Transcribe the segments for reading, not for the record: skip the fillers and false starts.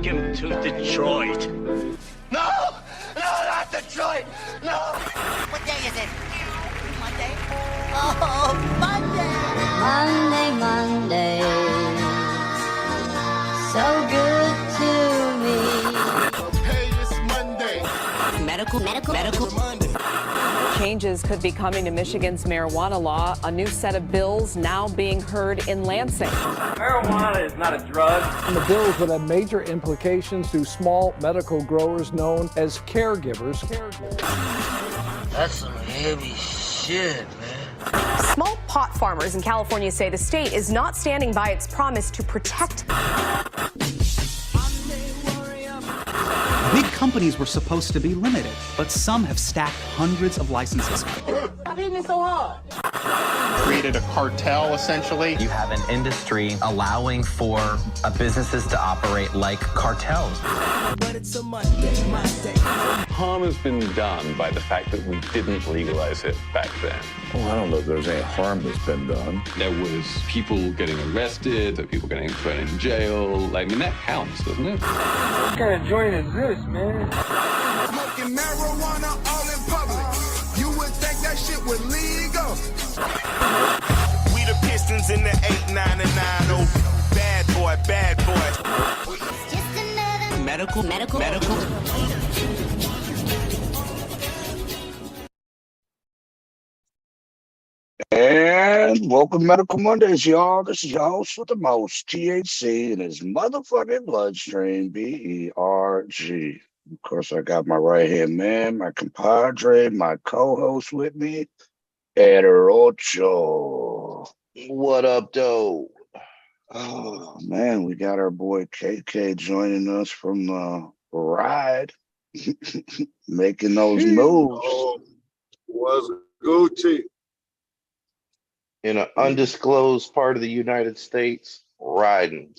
Take him to Detroit. No! No, not Detroit! No! What day is it? Monday? Oh, Monday! Monday, Monday, so good to me. Hey, it's Monday. Medical. Monday. Changes could be coming to Michigan's marijuana law. A new set of bills now being heard in Lansing. Marijuana is not a drug. And the bills would have major implications to small medical growers known as caregivers. That's some heavy shit, man. Small pot farmers in California say the state is not standing by its promise to protect. Big companies were supposed to be limited, but some have stacked hundreds of licenses. I'm hitting it so hard. Created a cartel, essentially. You have an industry allowing for businesses to operate like cartels. But it's a Monday. Harm has been done by the fact that we didn't legalize it back then. Well, I don't know if there's any harm that's been done. There was people getting arrested, there were people getting thrown in jail. I mean, that counts, doesn't it? What kind of joint is this, man? Smoking marijuana all in public. You would think that shit was legal. We the Pistons in the 8, 9, and 9. Oh, bad boy. Just another medical. And welcome Medical Mondays, y'all. This is your host with the most, THC in his motherfucking bloodstream, BERG. Of course, I got my right-hand man, my compadre, my co-host with me, Ed Rocho. What up, though? Oh, man, we got our boy KK joining us from the ride, making those moves. Was Gucci. In an undisclosed part of the United States, riding.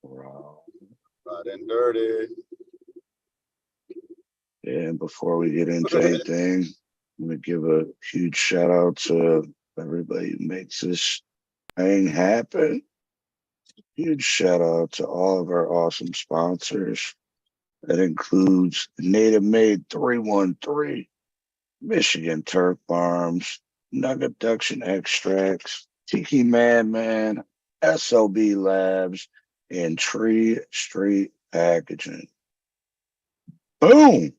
Riding dirty. And before we get into anything, I'm going to give a huge shout out to everybody who makes this thing happen. Huge shout out to all of our awesome sponsors. That includes Native Made 313, Michigan Turf Farms, Nugget Abduction Extracts, Tiki Man, SOB Labs, and Tree Street Packaging. Boom!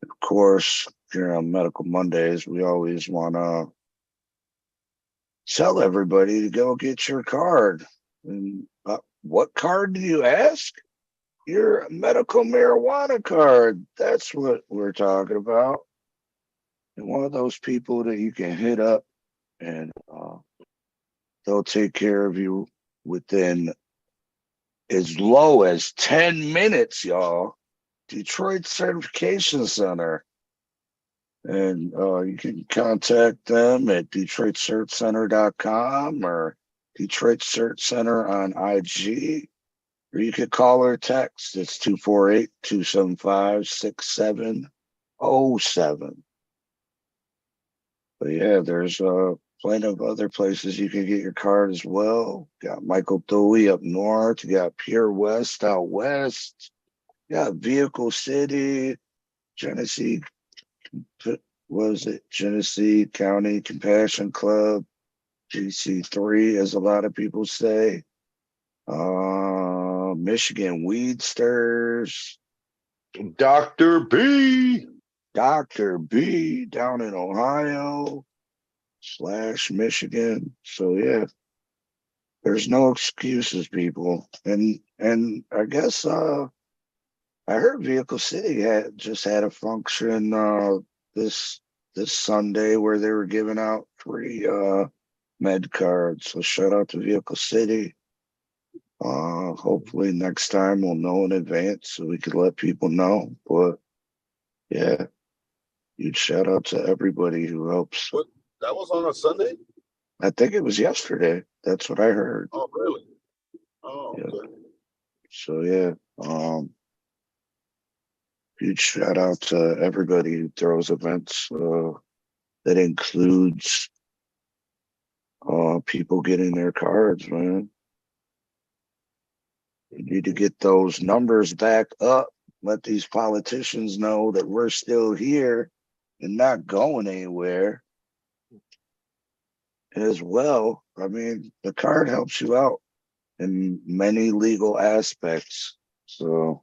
Of course, here on Medical Mondays, we always want to tell everybody to go get your card. And what card do you ask? Your medical marijuana card. That's what we're talking about. And one of those people that you can hit up and they'll take care of you within as low as 10 minutes, y'all. Detroit Certification Center. And you can contact them at DetroitCertCenter.com or Detroit Cert Center on IG. Or you could call or text. It's 248-275-6707. But yeah, there's plenty of other places you can get your card as well. Got Michael Dewey up north. You got Pure West out west. You got Vehicle City, Genesee, Genesee County Compassion Club, GC3, as a lot of people say. Michigan Weedsters. Dr. B down in Ohio / Michigan. So yeah, there's no excuses, people. And I guess I heard Vehicle City just had a function this Sunday where they were giving out free med cards. So shout out to Vehicle City. Hopefully next time we'll know in advance so we could let people know. But yeah, huge shout out to everybody who helps. What? That was on a Sunday? I think it was yesterday. That's what I heard. Oh, really? Oh, yeah. okay. So yeah, huge shout out to everybody who throws events. That includes people getting their cards, man. You need to get those numbers back up. Let these politicians know that we're still here and not going anywhere. As well, I mean, the card helps you out in many legal aspects. So,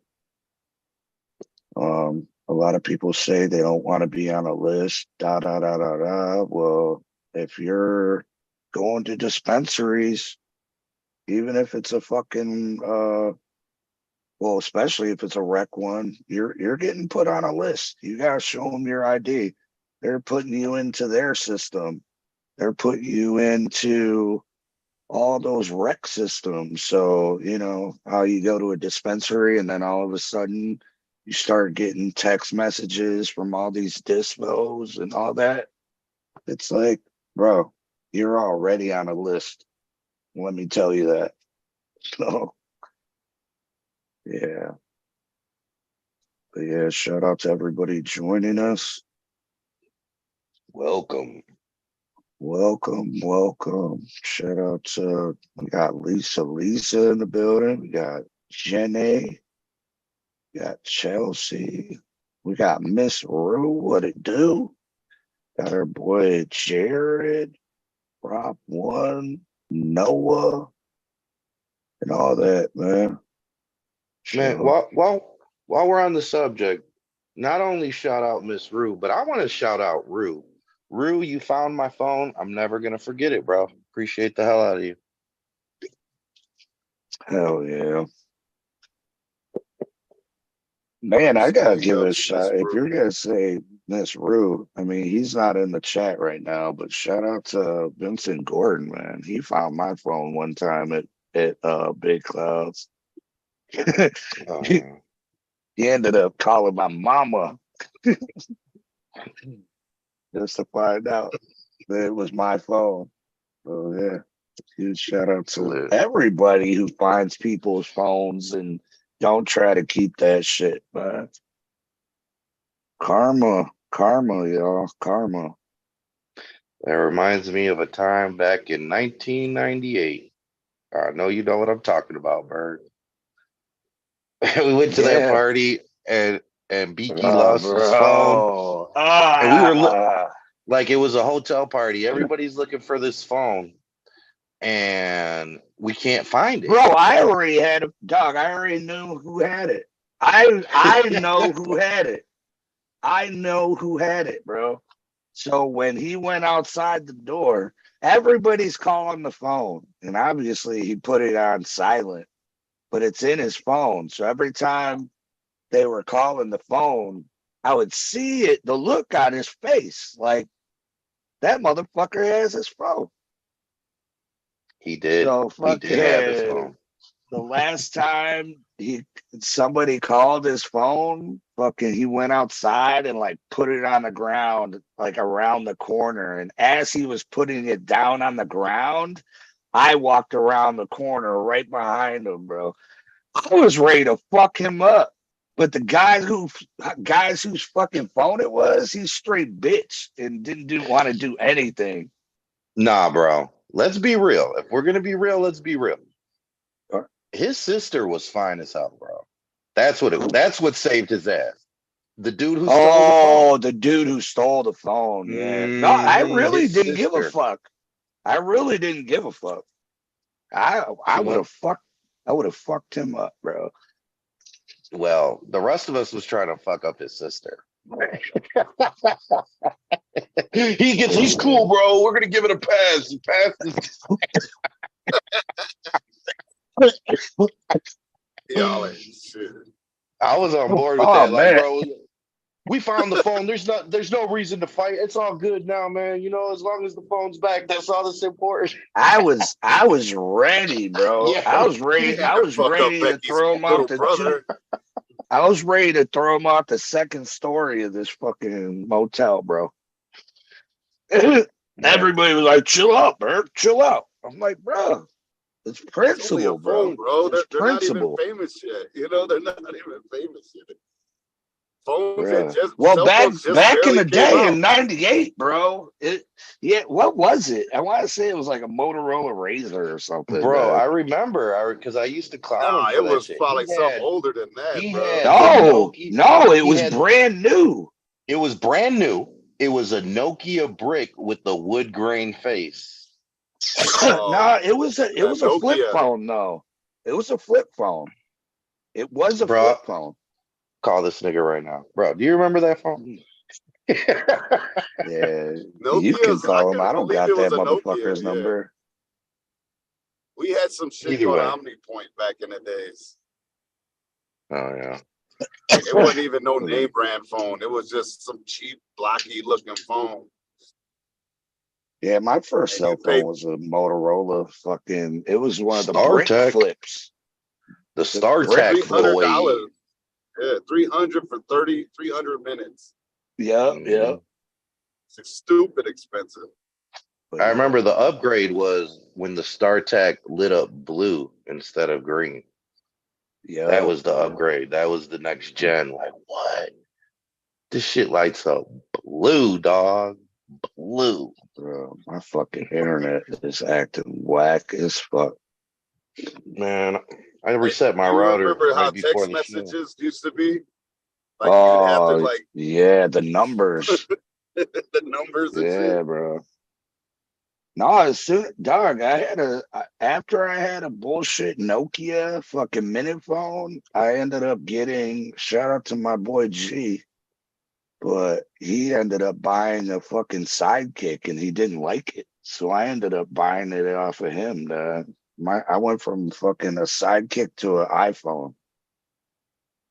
a lot of people say they don't want to be on a list, da da da da da. Well, if you're going to dispensaries, even if it's a fucking well, especially if it's a rec one, you're getting put on a list. You gotta show them your ID. They're putting you into their system. They're putting you into all those rec systems. So, you know, how you go to a dispensary and then all of a sudden you start getting text messages from all these dispos and all that. It's like, bro, you're already on a list. Let me tell you that. So, yeah. But yeah, shout out to everybody joining us. Welcome. Welcome. Shout out to, we got Lisa in the building. We got Jenny. We got Chelsea. We got Miss Rue. What it do? Got our boy Jared, Rob One, Noah, and all that, man. Man, while we're on the subject, not only shout out Miss Rue, but I want to shout out Rue. Rue, you found my phone. I'm never gonna forget it, bro. Appreciate the hell out of you. Hell yeah. Man, I gotta give a shout. If you're gonna say Miss Rue, I mean, he's not in the chat right now, but shout out to Vincent Gordon, man. He found my phone one time at Big Clouds. He ended up calling my mama just to find out that it was my phone. So yeah, huge shout out to everybody who finds people's phones and don't try to keep that shit, man. Karma, y'all, karma. That reminds me of a time back in 1998. I know you know what I'm talking about, Bird. We went to that party and Beaky lost his phone. And we were like, it was a hotel party. Everybody's looking for this phone and we can't find it. Bro, I already had a dog. I already knew who had it. I know who had it. I know who had it, bro. So when he went outside the door, everybody's calling the phone. And obviously he put it on silent, but it's in his phone. So every time they were calling the phone, I would see it, the look on his face, like that motherfucker has his phone. He did. So he did have his phone. The last time somebody called his phone, fucking he went outside and like put it on the ground, like around the corner. And as he was putting it down on the ground, I walked around the corner right behind him, bro. I was ready to fuck him up. But the guys whose fucking phone it was, he's straight bitch and didn't want to do anything. Nah, bro. Let's be real. If we're gonna be real, let's be real. His sister was fine as hell, bro. That's what saved his ass. The dude who stole the phone. The dude who stole the phone. Yeah. No, I really didn't give a fuck. I really didn't give a fuck. I would have fucked him up, bro. Well, the rest of us was trying to fuck up his sister. He's cool, bro. We're gonna give it a pass. Y'all ain't shit. I was on board with that, like, bro. We found the phone. There's no reason to fight. It's all good now, man. You know, as long as the phone's back, that's all that's important. I was ready, bro. Yeah. I was ready to throw him off I was ready to throw him off the second story of this fucking motel, bro. Everybody was like, chill out, Bert. Chill out. I'm like, bro, it's principle, bro. Phone, bro. They're not even principle. famous yet. You know, they're not even famous yet. Phones had just Well, cell back phones just back in barely the came day out. in '98, bro. What was it? I want to say it was like a Motorola Razor or something. Bro, I remember because I used to clown him Nah, for it that was shit. probably something older than that, He bro. had the Nokia. No, it he was had- brand new. It was brand new. It was a Nokia brick with the wood grain face. No, it was a flip Nokia. phone. No, it was a flip phone. It was a Bro, flip phone. Call this nigga right now, bro. Do you remember that phone? Yeah, you can Nokia's, call I him. I can't don't believe got it was that a motherfucker's Nokia. Yeah. number. We had some shit Either called way. OmniPoint back in the days. Oh yeah. It wasn't even no name brand phone. It was just some cheap, blocky looking phone. Yeah, my first And cell you paid phone was a Motorola. Fucking, it was one of the brick StarTech. flips. The StarTech boy. $300. Yeah, 300 for 300 minutes. Yep. It's stupid expensive. I remember the upgrade was when the StarTech lit up blue instead of green. Yeah, That was the upgrade. That was the next gen. Like, what? This shit lights up blue, dog. Blue. Bro, my fucking internet is acting whack as fuck. Man, I reset my You router remember how right before text the show. messages used to be? Like you'd have to like yeah, the numbers. the numbers and Yeah, shit. bro. No, as soon, dog, after I had a bullshit Nokia fucking minute phone, I ended up getting, shout out to my boy G, but he ended up buying a fucking Sidekick and he didn't like it. So I ended up buying it off of him. I went from fucking a Sidekick to an iPhone.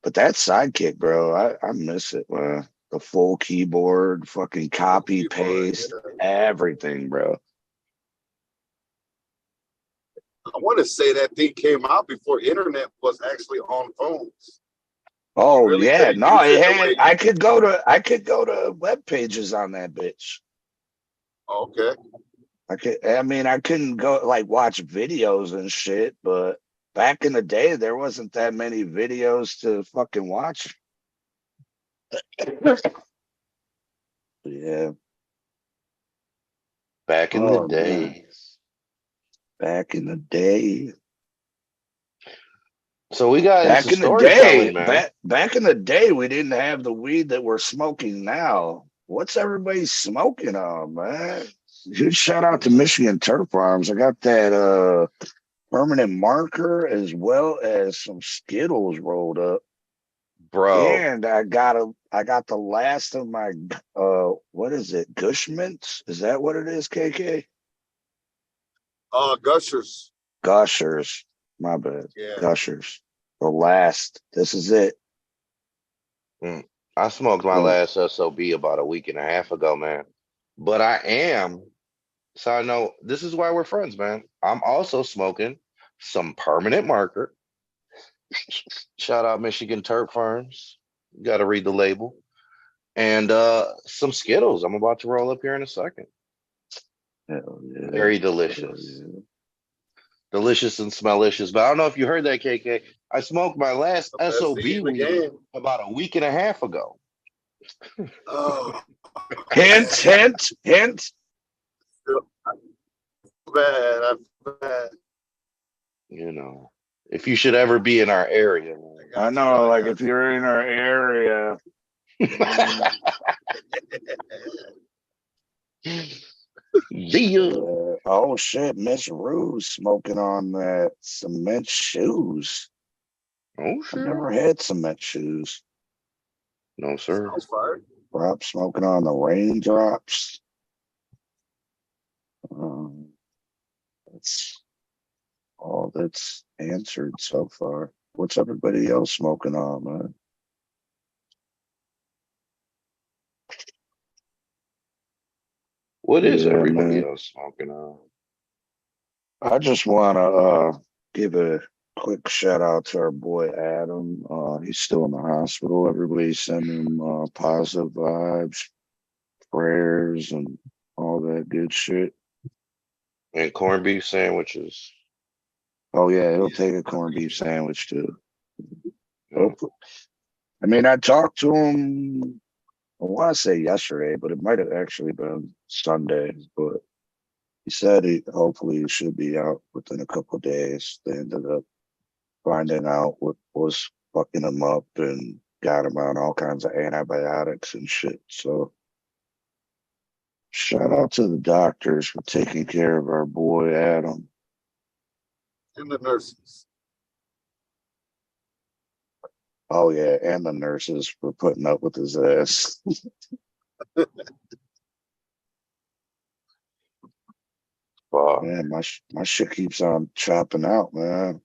But that Sidekick, bro, I miss it, man. The full keyboard, fucking copy, paste, everything, bro. I want to say that thing came out before internet was actually on phones. Oh really yeah, couldn't no, use it it the had. way- I could go to web pages on that bitch. Okay. I mean, I couldn't go like watch videos and shit, but back in the day, there wasn't that many videos to fucking watch. Yeah. Back in the day. Back in the day. So we got Back into in the day, storytelling, man. back in the day, we didn't have the weed that we're smoking now. What's everybody smoking on, man? Huge shout out to Michigan Turf Farms. I got that permanent marker as well as some Skittles rolled up. Bro. And I got the last of my what is it? Gushmints? Is that what it is, KK? Gushers. Gushers. My bad. Yeah. Gushers. The last. This is it. I smoked my last SOB about a week and a half ago, man. But so I know this is why we're friends, man. I'm also smoking some permanent marker. Shout out Michigan Turf Farms. You got to read the label. And some Skittles. I'm about to roll up here in a second. Hell yeah. Very delicious. Delicious and smellicious. But I don't know if you heard that, KK. I smoked my last SOB weed about a week and a half ago. Oh. Hint. Bad. Bad. You know, if you should ever be in our area. I know, like if you're in our area. Yeah. Oh shit, Miss Rue smoking on that cement shoes. Oh I've shit. never had cement shoes. No, sir. Sounds fire. Rob smoking on the raindrops. That's all that's answered so far. What's everybody else smoking on, man? What is Yeah, everybody man. else smoking on? I just want to give a quick shout out to our boy Adam. He's still in the hospital. Everybody send him positive vibes, prayers, and all that good shit. And corned beef sandwiches. Oh yeah, he'll take a corned beef sandwich too. I mean, I talked to him, I want to say yesterday, but it might have actually been Sunday. But he said hopefully he should be out within a couple of days. They ended up finding out what was fucking him up and got him on all kinds of antibiotics and shit. So shout out to the doctors for taking care of our boy Adam. And the nurses. Oh yeah, and the nurses for putting up with his ass. Wow. Man, my shit keeps on chopping out, man.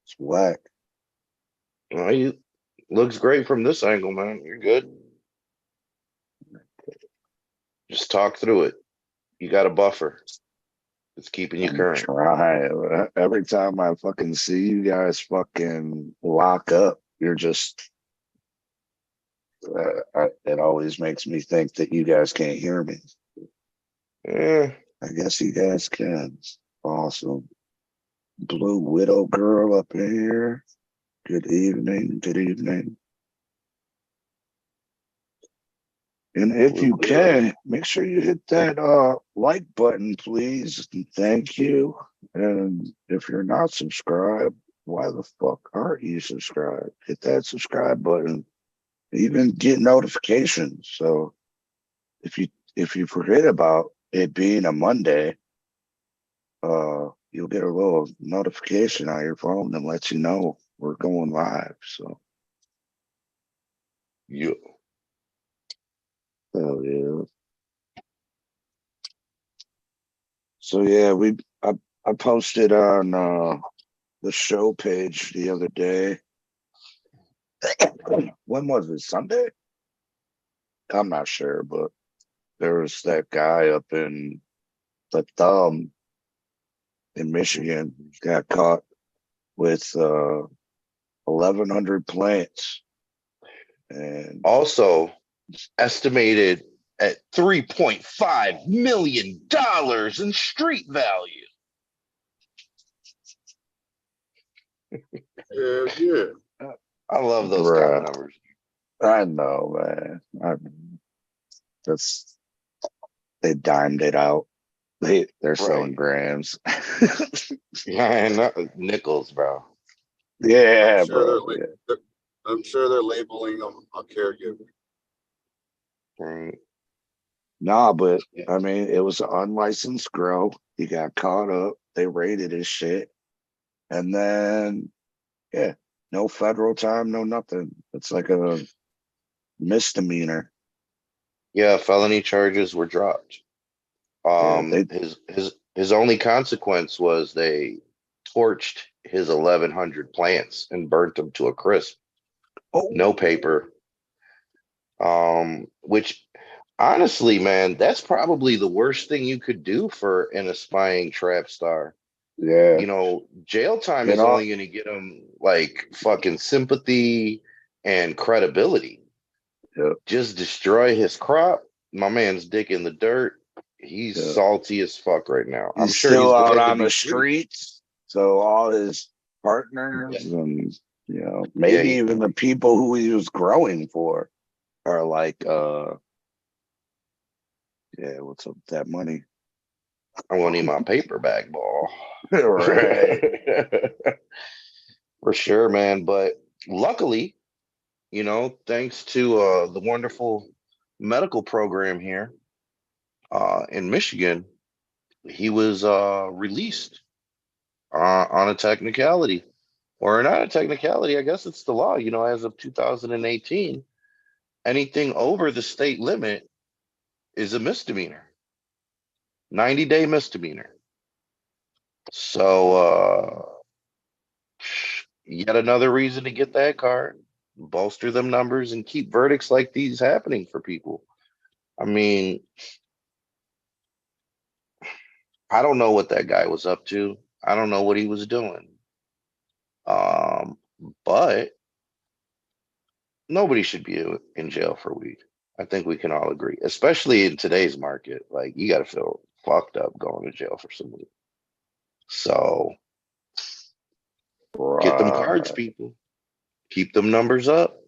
It's whack. Well, you looks great from this angle, man. You're good. Just talk through it. You got a buffer. It's keeping you I'm current. trying. Every time I fucking see you guys fucking lock up, you're just. It always makes me think that you guys can't hear me. Yeah. I guess you guys can. Awesome. Blue Widow girl up in here. Good evening. Good evening. And if you can, make sure you hit that like button, please. Thank you. And if you're not subscribed, why the fuck aren't you subscribed? Hit that subscribe button. Even get notifications. So if you forget about it being a Monday, you'll get a little notification on your phone that lets you know we're going live. So yeah. Oh yeah. So yeah, I posted on the show page the other day. When was it? Sunday? I'm not sure, but there was that guy up in the Thumb in Michigan got caught with 1,100 plants, and also estimated at $3.5 million in street value. Yeah. I love those kind of numbers. I know, man. They dimed it out. They're selling grams. Yeah, nickels, bro. Yeah, I'm sure they're labeling them a caregiver. Right. Nah, but I mean, it was an unlicensed grow. He got caught up. They raided his shit, and then no federal time, no nothing. It's like a misdemeanor. Yeah, felony charges were dropped. His only consequence was they torched his 1,100 plants and burnt them to a crisp. Oh. No paper. Which honestly, man, that's probably the worst thing you could do for an aspiring trap star. Yeah. You know, jail time is only going to get him like fucking sympathy and credibility. Yep. Just destroy his crop. My man's dick in the dirt. He's salty as fuck right now. I'm He's sure still he's out glad to on be the free. streets. So all his partners and maybe even the people who he was growing for are like, what's up with that money? I want to need my paper bag ball. Right. For sure, man. But luckily, thanks to the wonderful medical program here in Michigan, he was released on a technicality. Or not a technicality, I guess it's the law. As of 2018, anything over the state limit is a misdemeanor. 90-day misdemeanor. So yet another reason to get that card, bolster them numbers, and keep verdicts like these happening for people. I mean, I don't know what that guy was up to. I don't know what he was doing. But nobody should be in jail for weed. I think we can all agree, especially in today's market. Like, you got to feel fucked up going to jail for some weed. So get them cards, people. Keep them numbers up.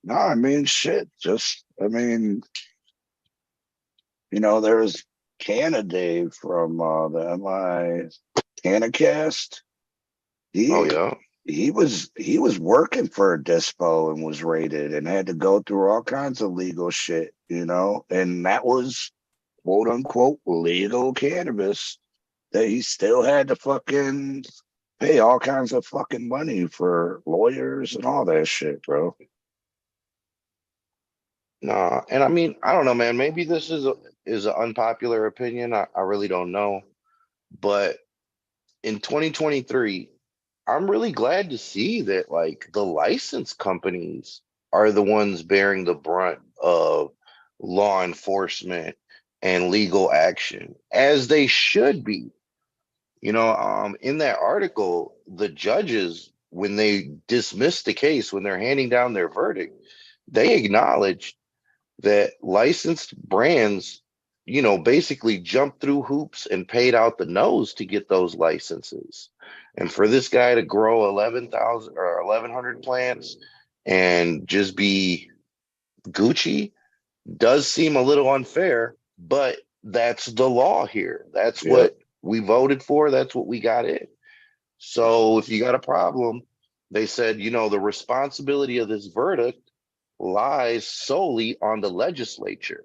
No, I mean, shit. Just, I mean, you know, there was Canna Dave from the MI Canacast. Oh yeah. He was working for a dispo and was raided and had to go through all kinds of legal shit, you know, and that was quote unquote legal cannabis that he still had to fucking pay all kinds of fucking money for lawyers and all that shit, bro. Nah, and I mean, I don't know, man. Maybe this is an unpopular opinion. I really don't know. But in 2023, I'm really glad to see that like the license companies are the ones bearing the brunt of law enforcement and legal action, as they should be. You know, in that article, the judges, when they dismissed the case, when they're handing down their verdict, they acknowledged that licensed brands, you know, basically jumped through hoops and paid out the nose to get those licenses. And for this guy to grow 11,000 or 1,100 plants and just be Gucci does seem a little unfair, but that's the law here. That's what we voted for. That's what we got in. So if you got a problem, they said, you know, the responsibility of this verdict lies solely on the legislature.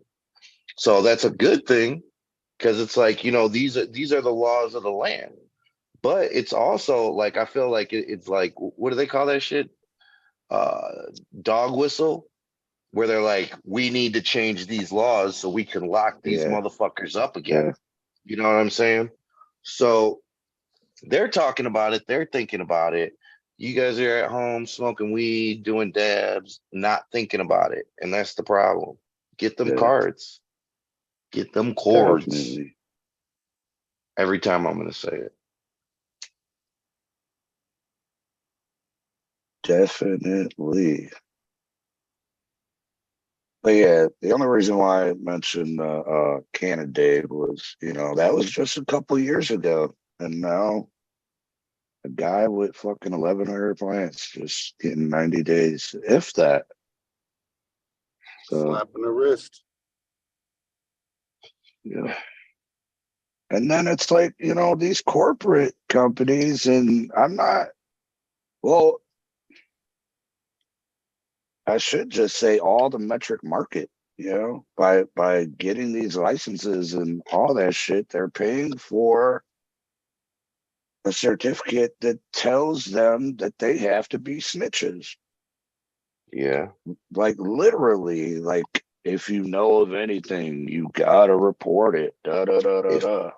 So that's a good thing, because it's like, you know, these are the laws of the land. But it's also like, I feel like it's like, what do they call that shit? Dog whistle, where they're like, we need to change these laws so we can lock these motherfuckers up again. You know what I'm saying? So they're talking about it, they're thinking about it. You guys are at home smoking weed, doing dabs, not thinking about it. And that's the problem. Get them cards. Get them cords. Definitely. Every time I'm going to say it. Definitely. But yeah, the only reason why I mentioned Canna Dave was, you know, that was just a couple years ago. And now a guy with fucking 1,100 plants just getting 90 days, if that. So, Slapping the wrist. yeah. And then it's like, you know, these corporate companies, and I'm not, well, I should just say all the metric market, you know, by getting these licenses and all that shit, they're paying for a certificate that tells them that they have to be snitches. Yeah. Like literally, like if you know of anything, you gotta report it. Da da da da da.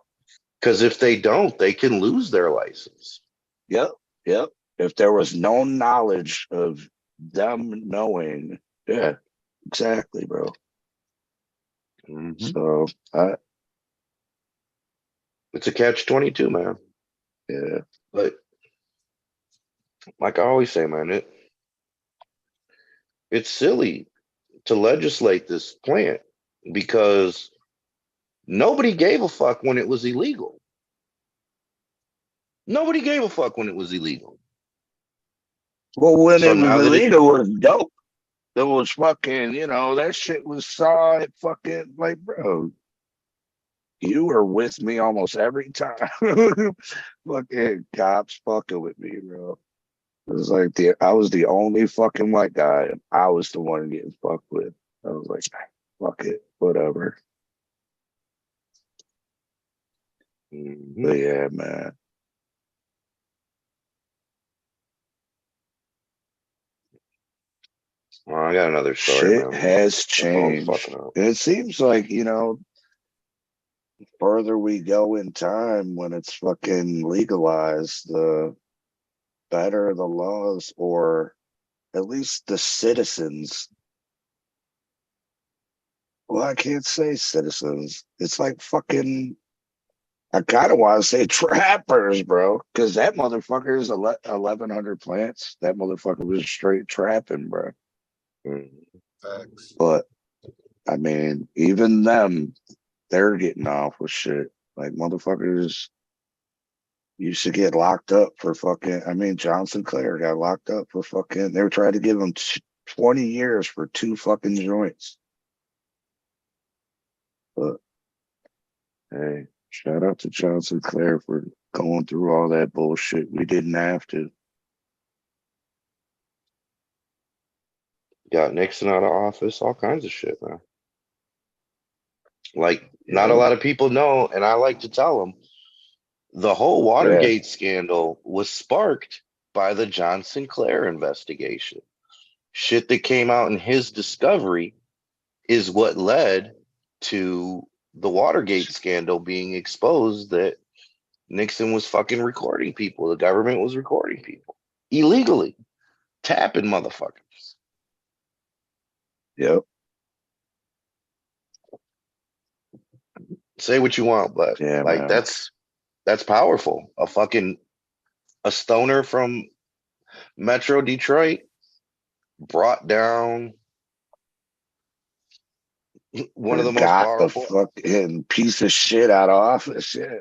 Because if they don't, they can lose their license. Yep. If there was no knowledge of them knowing, yeah, exactly, bro. So it's a catch-22, man. Yeah. But like I always say, man, it's silly to legislate this plant because nobody gave a fuck when it was illegal. Nobody gave a fuck when it was illegal. Well, when So it was now that illegal, it was dope. It was fucking, you know, that shit was solid. Fucking, like, bro, you were with me almost every time. Fucking cops fucking with me, bro. It was like I was the only fucking white guy, and I was the one getting fucked with. I was like, fuck it, whatever. But yeah, man. Well, I got another story. Shit has changed. And it seems like, you know, the further we go in time when it's fucking legalized, the better the laws, or at least the citizens. Well, I can't say citizens. It's like fucking, I kind of want to say trappers, bro, because that motherfucker is 1,100 plants. That motherfucker was straight trapping, bro. Facts. But I mean, even them, they're getting off with shit. Like motherfuckers used to get locked up for fucking. I mean, John Sinclair got locked up for fucking. They were trying to give him 20 years for 2 fucking joints. But hey, shout out to John Sinclair for going through all that bullshit. We didn't have to. Got Nixon out of office, all kinds of shit, man. Like, not a lot of people know, and I like to tell them, the whole Watergate scandal was sparked by the John Sinclair investigation. Shit that came out in his discovery is what led to the Watergate scandal being exposed, that Nixon was fucking recording people. The government was recording people illegally, tapping motherfuckers. Yep. Say what you want, but Yeah, like man. that's powerful. A stoner from Metro Detroit brought down one of the most got powerful, the fucking piece of shit out of office. Yeah.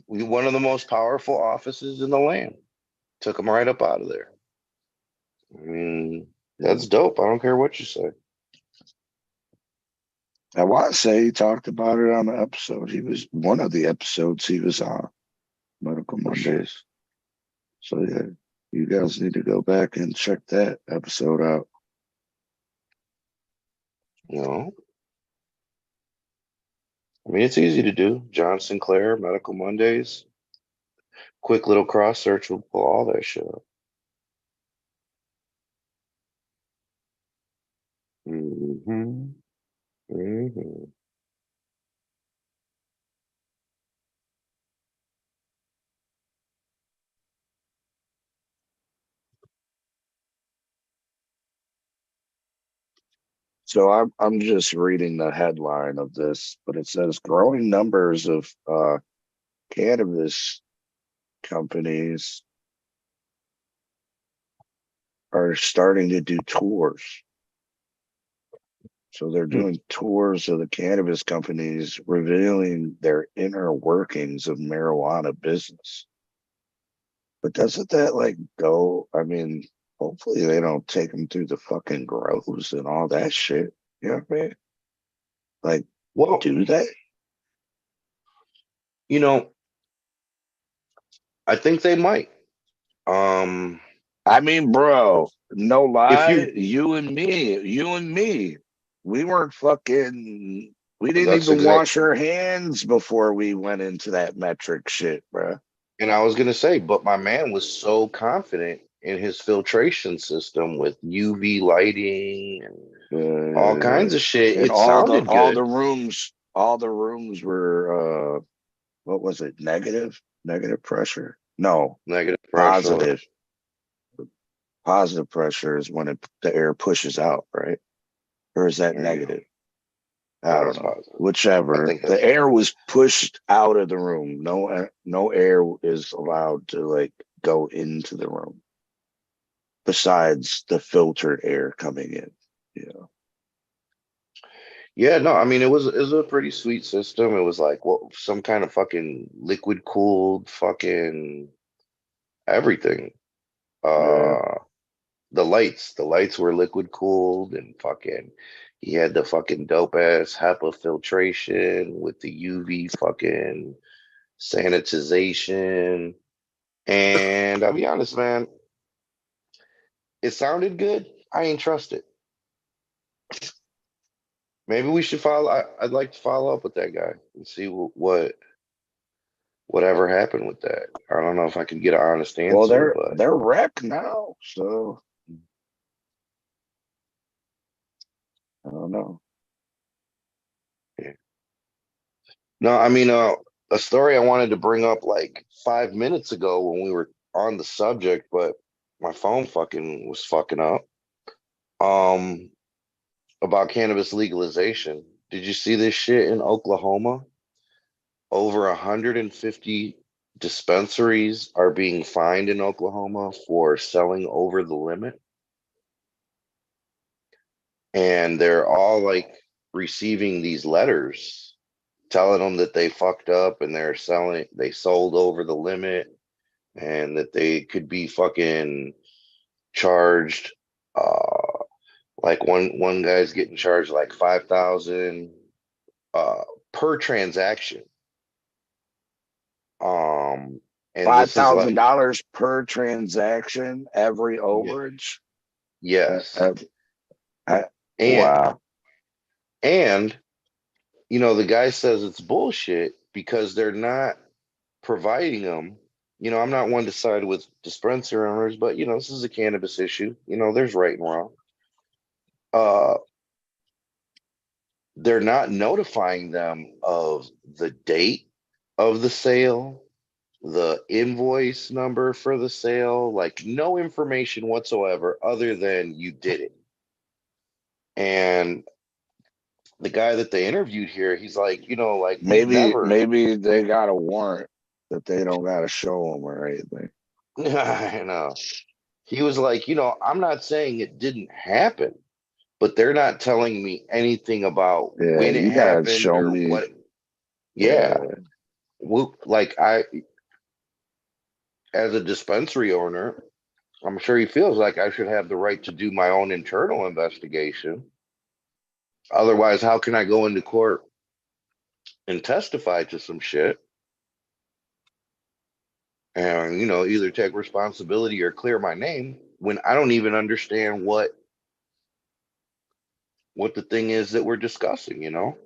one of the most powerful offices in the land. Took him right up out of there. I mean, that's dope. I don't care what you say. I want to say he talked about it on the episode. He was one of the episodes he was on, Medical Mondays. So yeah, you guys need to go back and check that episode out. You know, I mean, it's easy to do. John Sinclair, Medical Mondays. Quick little cross search will pull all that shit up. Mm-hmm. Mm-hmm. So I'm just reading the headline of this, but it says growing numbers of cannabis companies are starting to do tours. So they're doing tours of the cannabis companies, revealing their inner workings of marijuana business. But doesn't that like go? I mean, hopefully they don't take them through the fucking grows and all that shit. You know what I mean? Like, well, do they? You know, I think they might. I mean, bro, no lie, you and me, we weren't fucking. We didn't That's even exact- wash our hands before we went into that metric shit, bro. And I was gonna say, but my man was so confident in his filtration system with UV lighting and all kinds of shit. And It sounded good. all the rooms were what was it? Negative pressure? No, Negative pressure. positive. Positive pressure is when the air pushes out, right? Or is that negative? I don't know. Positive. Whichever. The air was pushed out of the room. No air is allowed to like go into the room. Besides the filtered air coming in. Yeah. Yeah, no, I mean it was a pretty sweet system. It was like some kind of fucking liquid cooled fucking everything. The lights were liquid cooled, and fucking he had the fucking dope ass HEPA filtration with the UV fucking sanitization. And I'll be honest, man, it sounded good. I ain't trust it. Maybe we should follow. I'd like to follow up with that guy and see whatever happened with that. I don't know if I can get an honest answer. Well, they're wrecked now, so I don't know. Yeah. No, I mean, a story I wanted to bring up like 5 minutes ago when we were on the subject, but my phone fucking was fucking up. About cannabis legalization. Did you see this shit in Oklahoma? Over 150 dispensaries are being fined in Oklahoma for selling over the limit. And they're all like receiving these letters telling them that they fucked up and they sold over the limit, and that they could be fucking charged Like one guy's getting charged like 5,000 per transaction. And this is like $5,000 per transaction, every overage. yes. And, wow. And you know, the guy says it's bullshit because they're not providing them. You know, I'm not one to side with dispensary owners, but you know, this is a cannabis issue. You know, there's right and wrong. They're not notifying them of the date of the sale, the invoice number for the sale, like no information whatsoever other than you did it. And the guy that they interviewed here, he's like, you know, like maybe they got a warrant that they don't got to show them or anything. I know. He was like, you know, I'm not saying it didn't happen, but they're not telling me anything about when it happened show or me. what. Yeah. Like as a dispensary owner, I'm sure he feels like I should have the right to do my own internal investigation. Otherwise, how can I go into court and testify to some shit? And, you know, either take responsibility or clear my name when I don't even understand what the thing is that we're discussing, you know?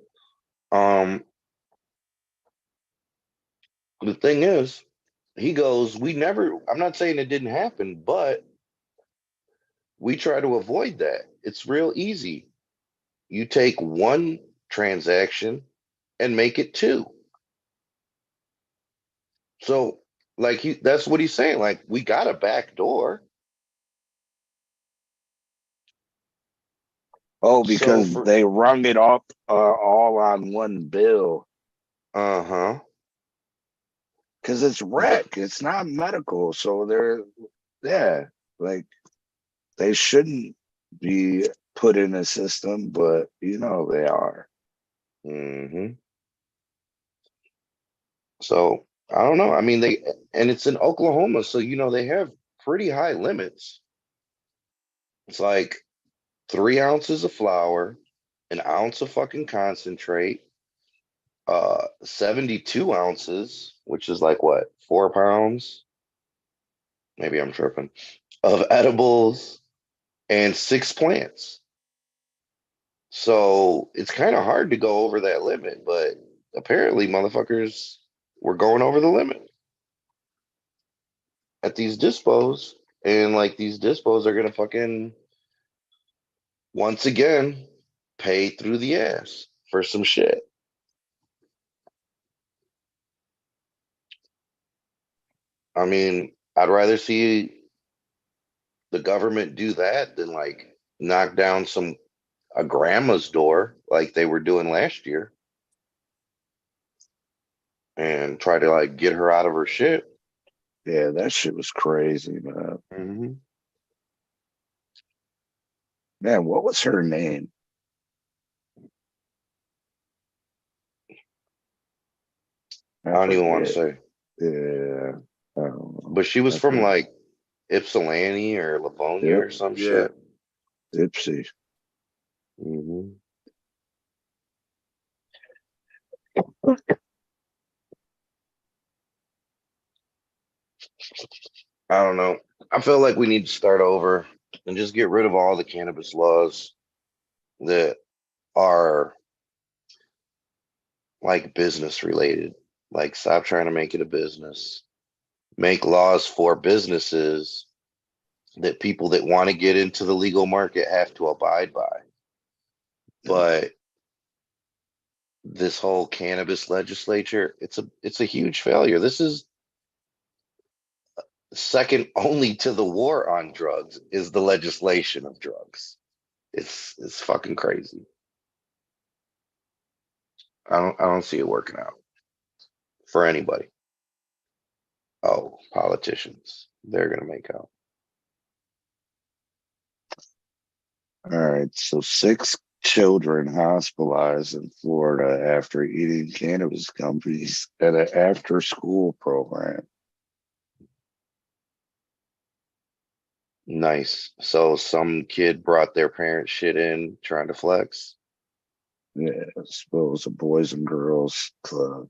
The thing is, he goes, I'm not saying it didn't happen, but we try to avoid that. It's real easy. You take one transaction and make it two. So, like, that's what he's saying. Like, we got a back door. Oh, because they rung it up all on one bill. Uh-huh. Because it's rec, it's not medical. So like they shouldn't be put in a system, but you know they are. Mm-hmm. So I don't know. I mean, and it's in Oklahoma, so you know they have pretty high limits. It's like 3 ounces of flour, an ounce of fucking concentrate, 72 ounces, which is like what, 4 pounds? Maybe I'm tripping. Of edibles and 6 plants. So it's kind of hard to go over that limit, but apparently motherfuckers were going over the limit at these dispos, and like these dispos are gonna fucking once again pay through the ass for some shit. I mean, I'd rather see the government do that than like knock down a grandma's door like they were doing last year and try to like get her out of her shit. Yeah, that shit was crazy, man. Mm-hmm. Man, what was her name? I don't even want to say. Yeah. But she was from like Ypsilanti or Livonia or some shit. Ipsy. Mm-hmm. I don't know. I feel like we need to start over and just get rid of all the cannabis laws that are like business related. Like, stop trying to make it a business. Make laws for businesses that people that want to get into the legal market have to abide by. But this whole cannabis legislature, it's a huge failure. This is second only to the war on drugs is the legislation of drugs. It's fucking crazy. I don't see it working out for anybody. Oh, politicians, they're gonna make out. All right, so 6 children hospitalized in Florida after eating cannabis gummies at an after-school program. Nice. So some kid brought their parents shit in trying to flex. Yeah, I suppose a boys and girls club,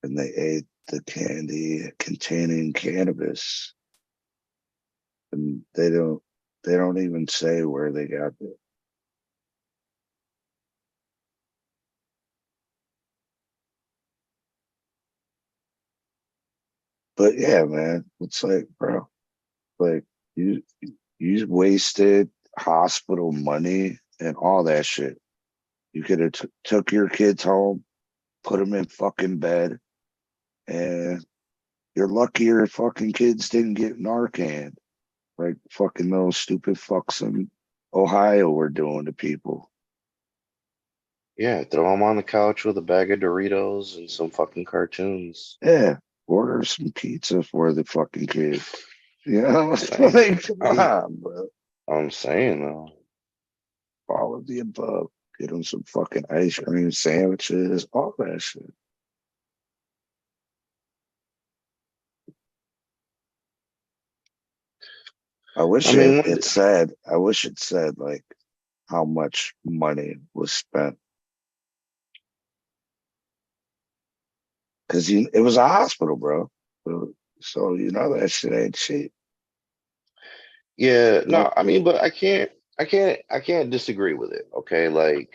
and they ate the candy containing cannabis, and they don't even say where they got it. But yeah, man, it's like, bro, like you wasted hospital money and all that shit. You could have took your kids home, put them in fucking bed, and you're lucky your fucking kids didn't get Narcan, like fucking those stupid fucks in Ohio were doing to people. Yeah, throw them on the couch with a bag of Doritos and some fucking cartoons. Yeah, order some pizza for the fucking kid. You know, like, come on, bro. I'm saying though, all of the above. Get them some fucking ice cream sandwiches, all that shit. I wish it said like how much money was spent. Cause it was a hospital, bro. So you know that shit ain't cheap. Yeah, no, I mean, but I can't disagree with it. Okay, like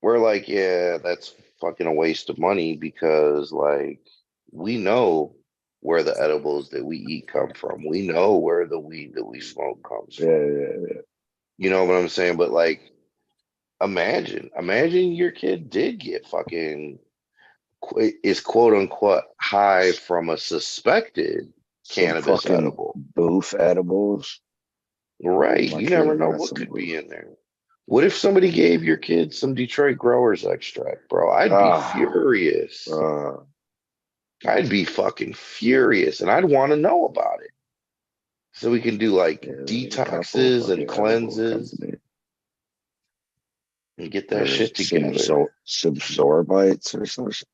we're like, yeah, that's fucking a waste of money because like we know where the edibles that we eat come from. We know where the weed that we smoke comes from. Yeah. You know what I'm saying? But like imagine your kid did get fucking is quote unquote high from a suspected cannabis edible. Booth edibles. Right. You never know what could be in there. What if somebody gave your kid some Detroit Growers extract, bro? I'd be furious. I'd be fucking furious and I'd want to know about it. So we can do like detoxes and cleanses and get that shit together. Some Zorbites or something.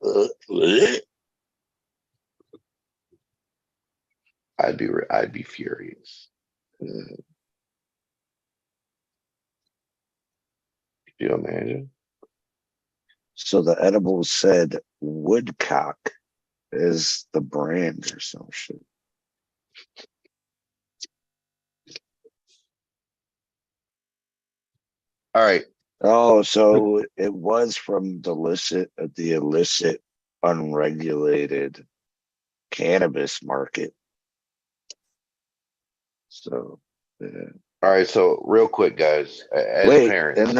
I'd be furious. Could you imagine? So the edible said Woodcock is the brand or some shit. All right. Oh, so it was from the illicit, unregulated cannabis market. So, yeah. All right. So, real quick, guys, as parents, and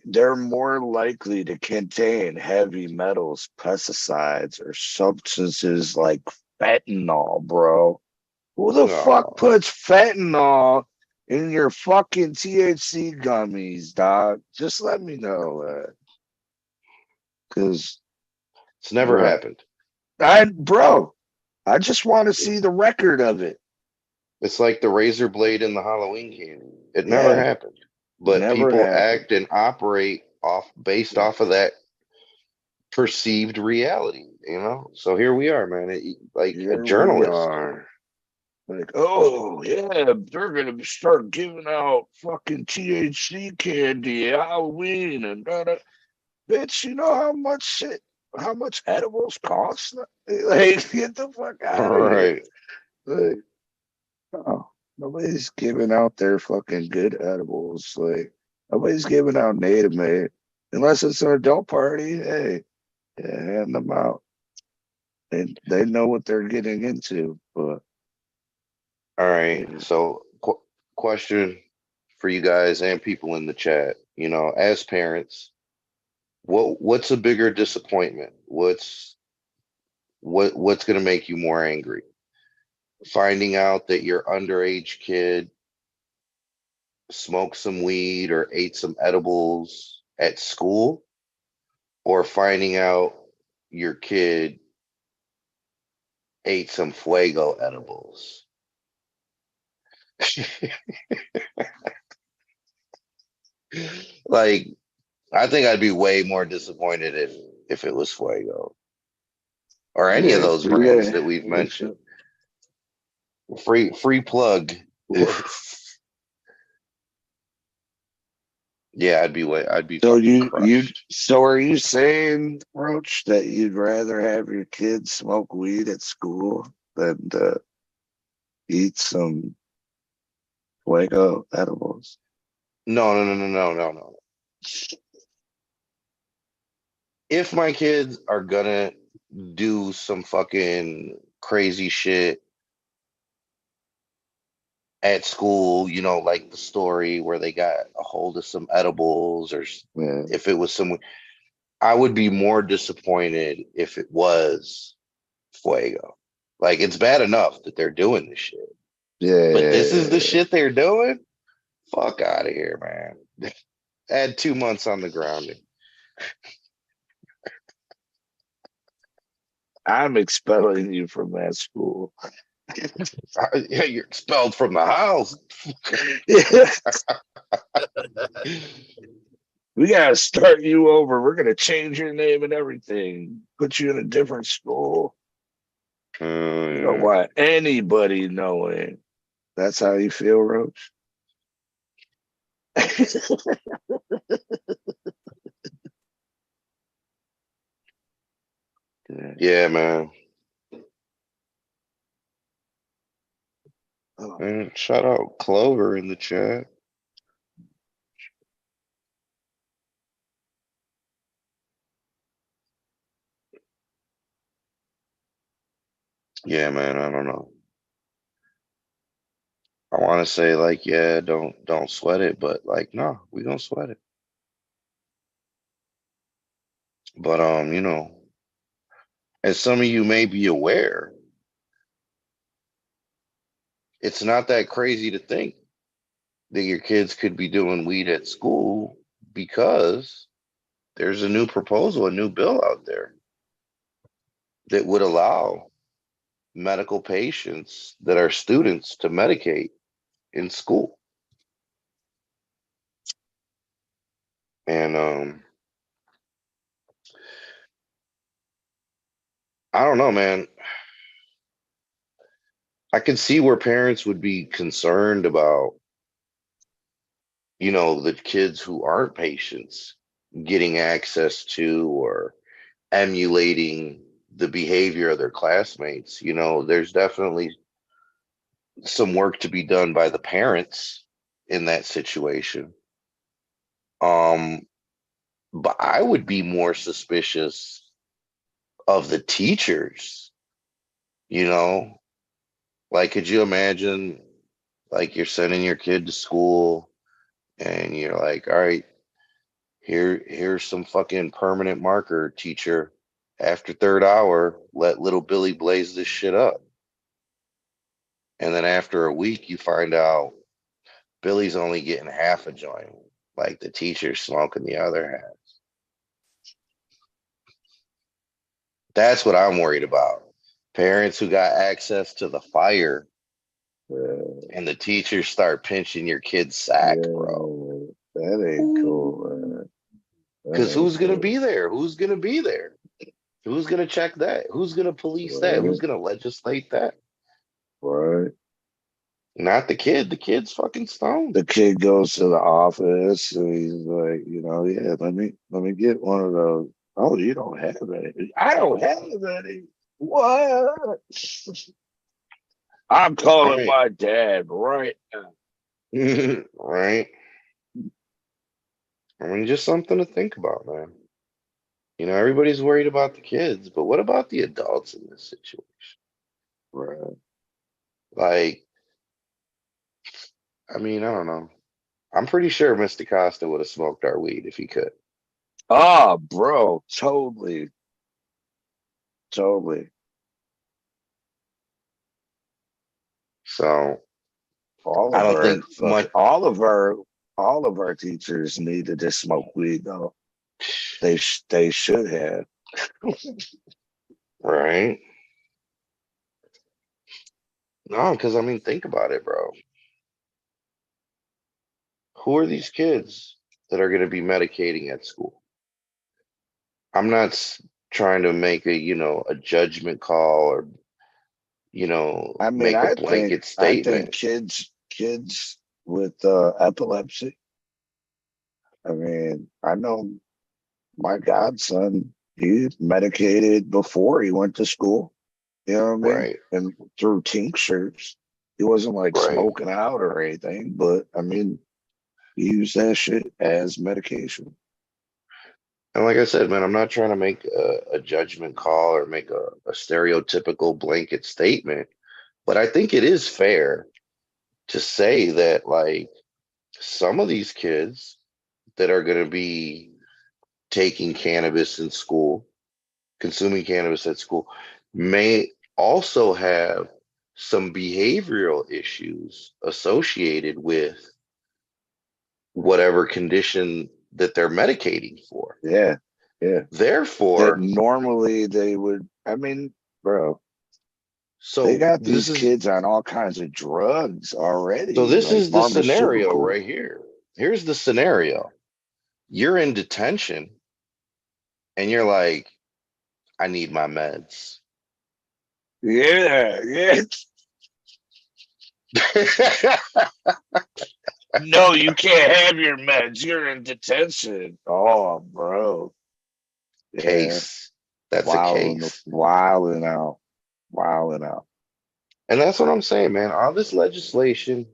they're more likely to contain heavy metals, pesticides, or substances like fentanyl, bro. Who the fuck puts fentanyl in your fucking THC gummies, dog? Just let me know that. Because it's never happened. I just want to see the record of it. It's like the razor blade in the Halloween candy. It never happened. But people act and operate based off of that perceived reality, you know? So here we are, man. A journalist. Like, oh yeah, they're gonna start giving out fucking THC candy at Halloween and that. Bitch, you know how much edibles cost? Like, get the fuck out of here. Like, oh, nobody's giving out their fucking good edibles. Like, nobody's giving out native made unless it's an adult party. Hey, hand them out. They know what they're getting into, but. All right. So, question for you guys and people in the chat. You know, as parents, what's a bigger disappointment? What's going to make you more angry? Finding out that your underage kid smoked some weed or ate some edibles at school, or finding out your kid ate some Fuego edibles? Like, I think I'd be way more disappointed if it was Fuego or any of those brands that we've mentioned. Free plug. Yeah, I'd be So fucking crushed. so are you saying, Roach, that you'd rather have your kids smoke weed at school than to eat some Fuego edibles? No. If my kids are gonna do some fucking crazy shit at school, you know, like the story where they got a hold of some edibles, or if it was some, I would be more disappointed if it was Fuego. Like, it's bad enough that they're doing this shit. Yeah. But this is the shit they're doing? Fuck out of here, man. Add 2 months on the grounding. I'm expelling you from that school. Yeah, you're expelled from the house. We gotta start you over. We're gonna change your name and everything. Put you in a different school. You don't want anybody knowing. That's how you feel, Roach? Yeah, man. And shout out Clover in the chat. Yeah, man, I don't know. I want to say, like, yeah, don't sweat it, but like, no, we gonna sweat it. But you know, as some of you may be aware, it's not that crazy to think that your kids could be doing weed at school, because there's a new proposal, a new bill out there that would allow medical patients that are students to medicate in school. And I don't know, man. I can see where parents would be concerned about, you know, the kids who aren't patients getting access to or emulating the behavior of their classmates. You know, there's definitely some work to be done by the parents in that situation. But I would be more suspicious of the teachers, you know? Like, could you imagine, like, you're sending your kid to school and you're like, all right, here's some fucking permanent marker, teacher. After third hour, let little Billy blaze this shit up. And then after a week, you find out Billy's only getting half a joint, like the teacher's smoking the other half. That's what I'm worried about. Parents who got access to the fire and the teachers start pinching your kid's sack, bro. That ain't cool, man. Because who's going to be there? Who's going to be there? Who's going to check that? Who's going to police that? Who's going to legislate that? Right. Not the kid. The kid's fucking stoned. The kid goes to the office and he's like, you know, yeah, let me get one of those. Oh, you don't have any. I don't have any. What? I'm calling my dad right now. Right. I mean, just something to think about, man. You know, everybody's worried about the kids, but what about the adults in this situation? Right. Like, I mean, I don't know. I'm pretty sure Mr. Costa would have smoked our weed if he could. Oh, bro, totally. Totally. So all of our teachers need to just smoke weed though. They should have. Right. No, because I mean, think about it, bro. Who are these kids that are going to be medicating at school? I'm not trying to make a, you know, a judgment call or I mean, make a I blanket think statement. kids with epilepsy. I mean, I know my godson, he medicated before he went to school. You know what I mean? Right, And through tinctures, he wasn't like right. smoking out or anything, but I mean, he used that shit as medication. And like I said, man, I'm not trying to make a judgment call or make a stereotypical blanket statement, but I think it is fair to say that like some of these kids that are going to be taking cannabis in school, consuming cannabis at school, may also have some behavioral issues associated with whatever condition that they're medicating for. Yeah, yeah. That Therefore, normally they would. I mean, bro, they so got this these is kids on all kinds of drugs so already, this like is the scenario pharmaceutical. right here. Here's the scenario. You're in detention and you're like, I need my meds. Yeah, yeah. No, you can't have your meds. You're in detention. Oh, bro. Yeah. Case. That's a case. Wilding out. Wilding out. And that's what I'm saying, man. All this legislation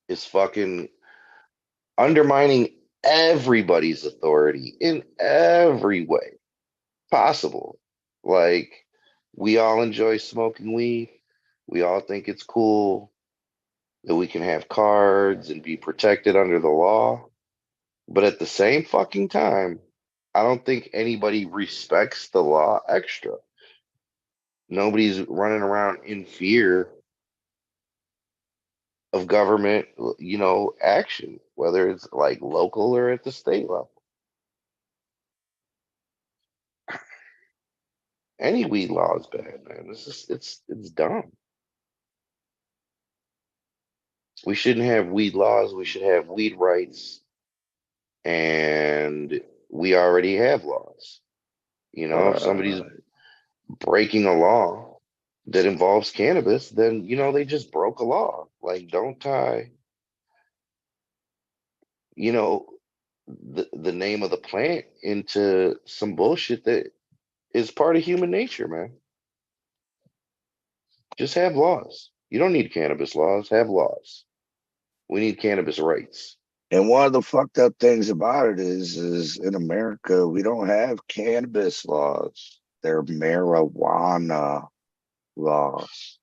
is fucking undermining everybody's authority in every way possible. Like, we all enjoy smoking weed. We all think it's cool that we can have cards and be protected under the law. But at the same fucking time, I don't think anybody respects the law extra. Nobody's running around in fear of government, action, whether it's like local or at the state level. Any weed law is bad, man. It's dumb. We shouldn't have weed laws. We should have weed rights. And we already have laws. If somebody's breaking a law that involves cannabis, then they just broke a law. Like, don't tie, the name of the plant into some bullshit that is part of human nature, man. Just have laws. You don't need cannabis laws. Have laws. We need cannabis rights. And one of the fucked up things about it is in America, we don't have cannabis laws. They're marijuana laws.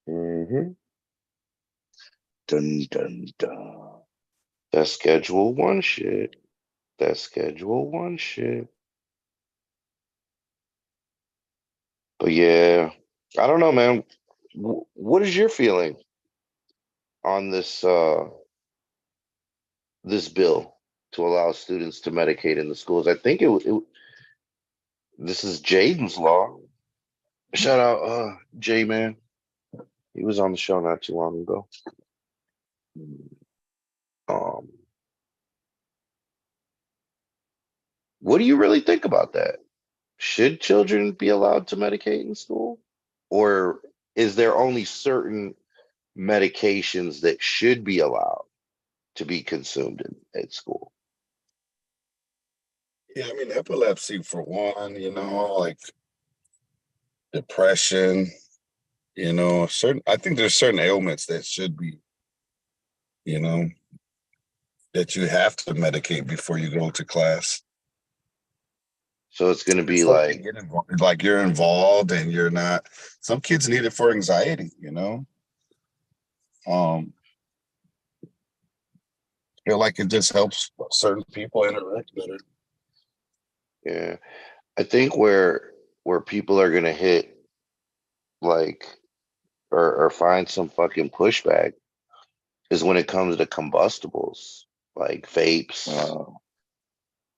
Mm-hmm. Dun, dun, dun. That's Schedule 1 shit. That's Schedule 1 shit. But yeah, I don't know, man. What is your feeling on this this bill to allow students to medicate in the schools? I think this is Jaden's law. Shout out Jay, man. He was on the show not too long ago. What do you really think about that? Should children be allowed to medicate in school? Or is there only certain medications that should be allowed to be consumed at school? Yeah, I mean, epilepsy for one, like depression, I think there's certain ailments that should be, that you have to medicate before you go to class. So it's going to be like you're involved and you're not. Some kids need it for anxiety, feel like it just helps certain people interact better. Yeah, I think where people are going to hit like or find some fucking pushback is when it comes to combustibles like vapes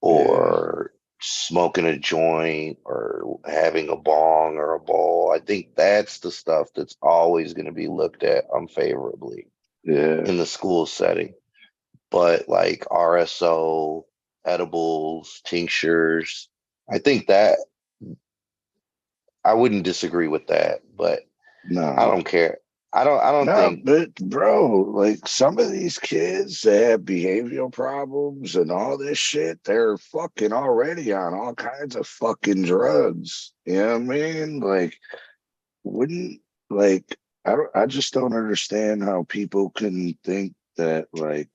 or smoking a joint or having a bong or a bowl. I think that's the stuff that's always going to be looked at unfavorably in the school setting. But like RSO, edibles, tinctures, I think that I wouldn't disagree with that, but I No. don't care. I don't No, think but bro, like some of these kids that have behavioral problems and all this shit, they're fucking already on all kinds of fucking drugs. You know what I mean? Like, wouldn't like I just don't understand how people can think that like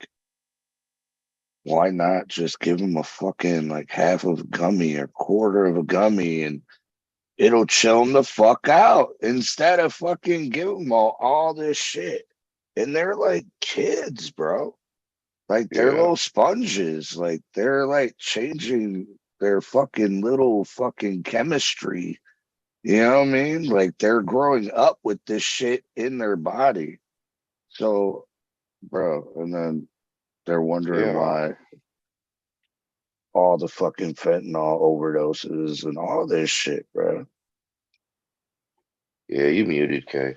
why not just give them a fucking like half of a gummy or quarter of a gummy and it'll chill them the fuck out instead of fucking give them all this shit. And they're like kids, bro. Like they're yeah. little sponges. Like they're like changing their fucking little fucking chemistry. You know what I mean? Like they're growing up with this shit in their body. So, bro, and then they're wondering Yeah. why all the fucking fentanyl overdoses and all this shit, bro. Yeah, you muted, K.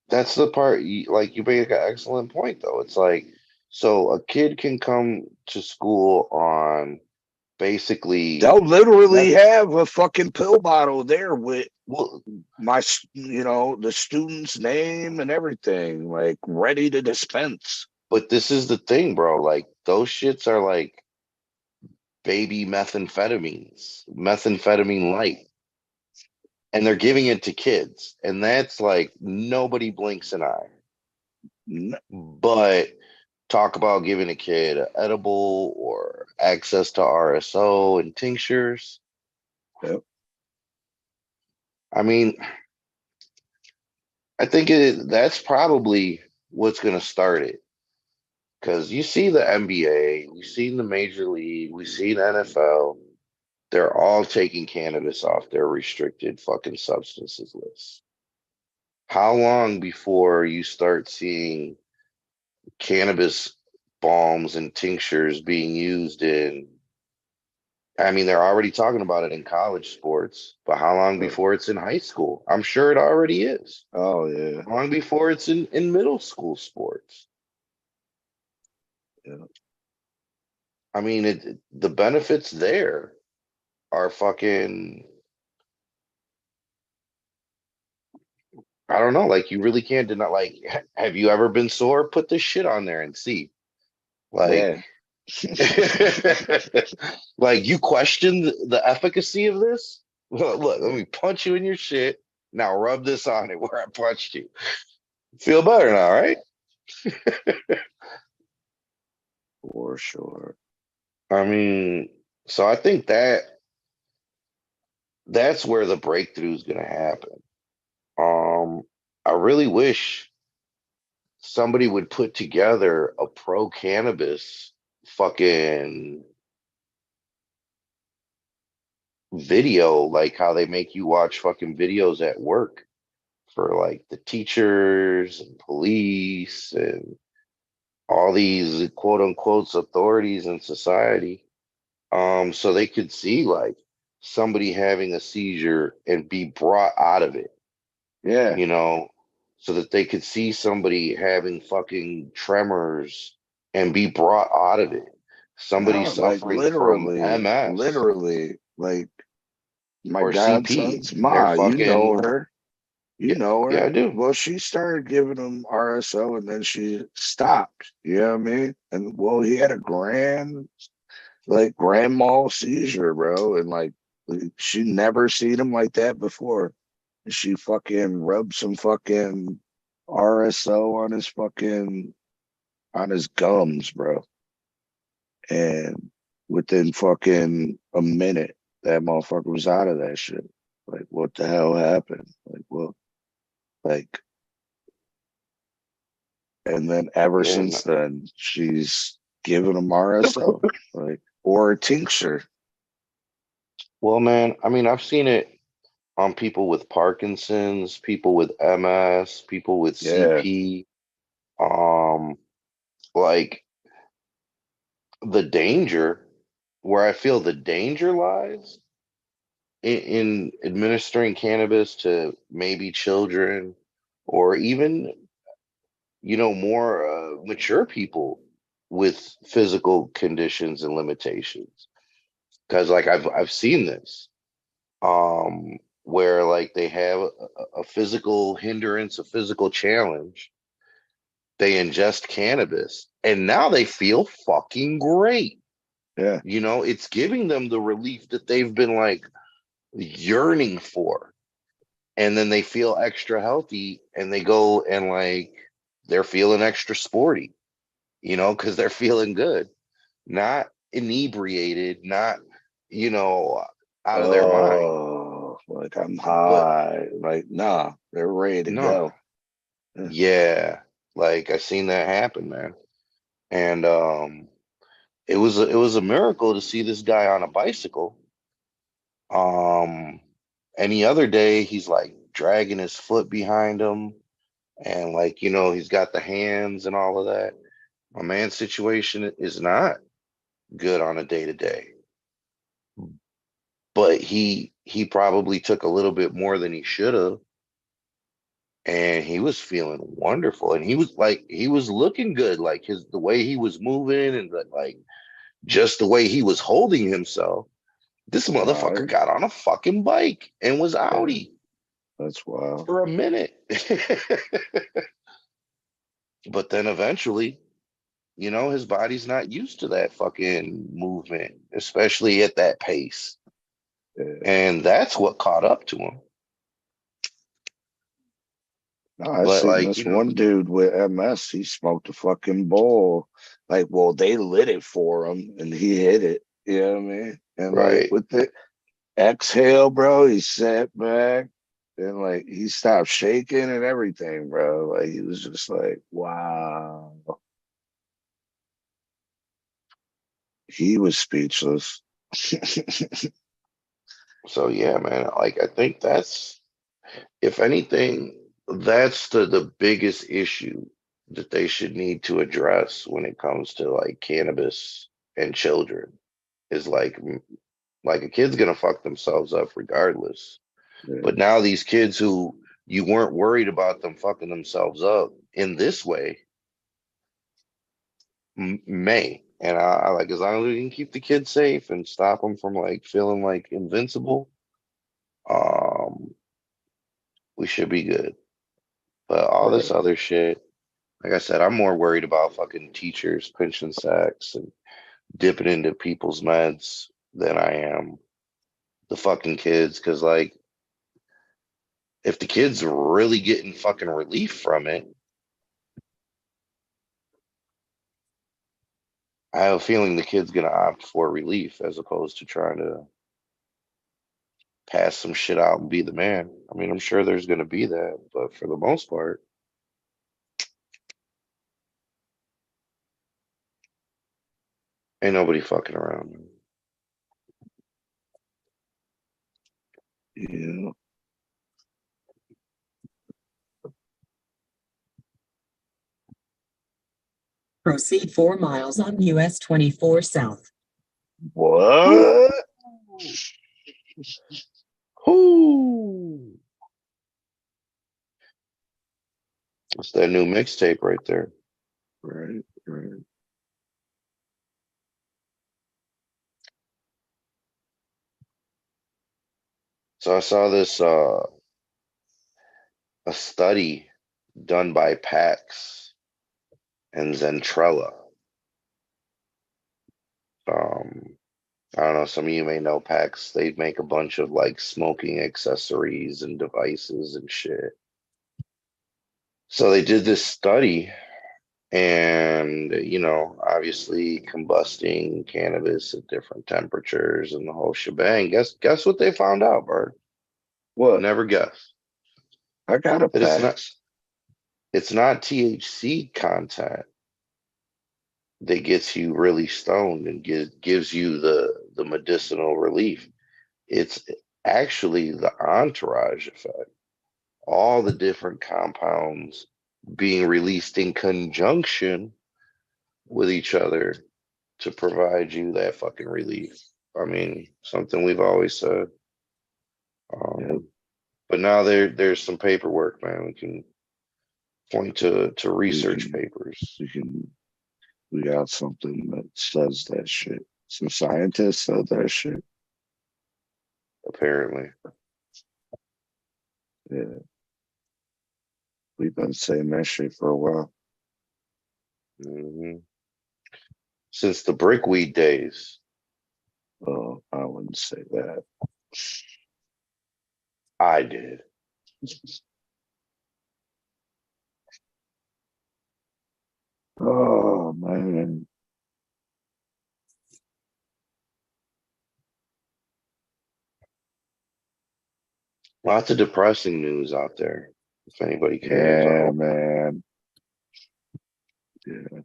That's the part like you make an excellent point though. It's like so a kid can come to school on basically They'll literally meth- have a fucking pill bottle there with well, the student's name and everything, like ready to dispense. but this is the thing, bro. Like those shits are like baby methamphetamine light, and they're giving it to kids, and that's like nobody blinks an eye. But talk about giving a kid an edible or access to RSO and tinctures. Yep. I mean, I think that's probably what's going to start it. Because you see the NBA, we see the Major League, we see the NFL, they're all taking cannabis off their restricted fucking substances list. How long before you start seeing cannabis balms and tinctures being used in? I mean, they're already talking about it in college sports, but how long before it's in high school? I'm sure it already is. Oh yeah. How long before it's in middle school sports? Yeah. I mean, the benefits there are fucking. I don't know. Like, you really can't deny. Like, have you ever been sore? Put this shit on there and see. Like, like you question the efficacy of this? Look, let me punch you in your shit. Now rub this on it where I punched you. Feel better now, right? For sure. I mean, so I think that's where the breakthrough is going to happen. I really wish somebody would put together a pro cannabis fucking video, like how they make you watch fucking videos at work for like the teachers and police and all these quote unquote authorities in society. So they could see like somebody having a seizure and be brought out of it. Yeah. You know, so that they could see somebody having fucking tremors and be brought out of it. Somebody No, like suffering from MS literally, like my or CP. godson's They're ma, you know fucking, her. You yeah, know yeah, I her. do. Well, she started giving him RSO and then she stopped. You know what I mean? And well, he had a grand mal seizure, bro. And like she never seen him like that before. She fucking rubbed some fucking RSO on his gums, bro. And within fucking a minute, that motherfucker was out of that shit. Like, what the hell happened? Like, what? Like, and then ever Yeah, since then, she's given him RSO, like, or a tincture. well, man, I mean, I've seen it on people with Parkinson's, people with MS, people with Yeah. CP. Like the danger, where I feel the danger lies in administering cannabis to maybe children or even, more mature people with physical conditions and limitations. Because like I've seen this, where like they have a physical hindrance, a physical challenge. They ingest cannabis, and now they feel fucking great. Yeah. You know, it's giving them the relief that they've been like yearning for. And then they feel extra healthy and they go and like they're feeling extra sporty, you know, because they're feeling good, not inebriated, not, you know, out of their mind. Oh, like I'm But high. Like, nah, they're ready to no, go. yeah, like I seen that happen, man. And it was a miracle to see this guy on a bicycle. Any other day he's like dragging his foot behind him, and like, you know, he's got the hands and all of that. My man's situation is not good on a day to day, but he probably took a little bit more than he should have, and he was feeling wonderful, and he was looking good, like the way he was moving and like just the way he was holding himself. This motherfucker Right. got on a fucking bike and was outie That's wild. for a minute. But then eventually, you know, his body's not used to that fucking movement, especially at that pace. And that's what caught up to him. No, I But seen like, this you know, one dude with MS. He smoked a fucking bowl. Like, well, they lit it for him, and he hit it. You know what I mean? And like right. with the exhale, bro, he sat back and like he stopped shaking and everything, bro. Like he was just like, wow. He was speechless. So yeah, man, like I think that's, if anything, that's the biggest issue that they should need to address when it comes to like cannabis and children, is like a kid's gonna fuck themselves up regardless. Yeah. But now these kids who you weren't worried about them fucking themselves up in this way may. And I like, as long as we can keep the kids safe and stop them from like feeling like invincible, we should be good. But all this other shit, like I said, I'm more worried about fucking teachers pinching sacks and dipping into people's meds than I am the fucking kids. Cause like, if the kids are really getting fucking relief from it, I have a feeling the kid's gonna opt for relief as opposed to trying to pass some shit out and be the man. I mean, I'm sure there's gonna be that, but for the most part, ain't nobody fucking around. Yeah. Proceed 4 miles on US 24 South. What? Whoo! It's that new mixtape right there. Right, right. So I saw this a study done by PAX and Zentrella. I don't know, some of you may know PAX. They make a bunch of like smoking accessories and devices and shit. So they did this study, and you know, obviously combusting cannabis at different temperatures and the whole shebang. Guess what they found out, Bert? What? Never guess. I got a That PAX. it's not THC content that gets you really stoned and gives you the medicinal relief. It's actually the entourage effect. All the different compounds being released in conjunction with each other to provide you that fucking relief. I mean, something we've always said. But now there's some paperwork, man. We can point to research papers. We can We got something that says that shit. Some scientists said that shit. Apparently. Yeah. We've been saying that shit for a while. Hmm. Since the brickweed days. Oh, I wouldn't say that. I did. Oh man. Lots of depressing news out there. If anybody cares, I Yeah, hope. man. Yeah.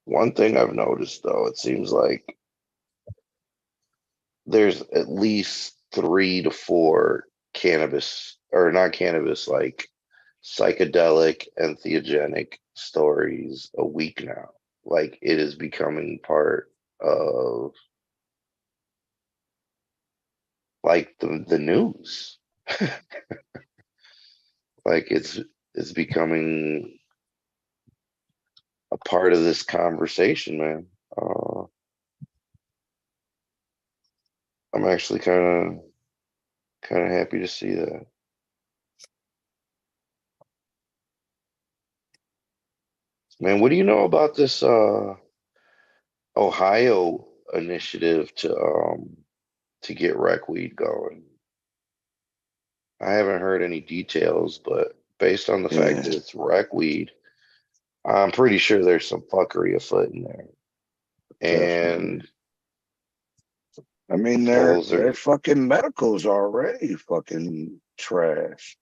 One thing I've noticed though, it seems like there's at least 3 to 4 cannabis or not cannabis, like psychedelic and theogenic stories a week now. Like it is becoming part of like the news. Like it's becoming a part of this conversation, man. I'm actually kind of happy to see that. Man, what do you know about this Ohio initiative to get rec weed going? I haven't heard any details, but based on the fact Yeah. that it's rec weed, I'm pretty sure there's some fuckery afoot in there. Definitely. And I mean, fools their are fucking medical's already fucking trash.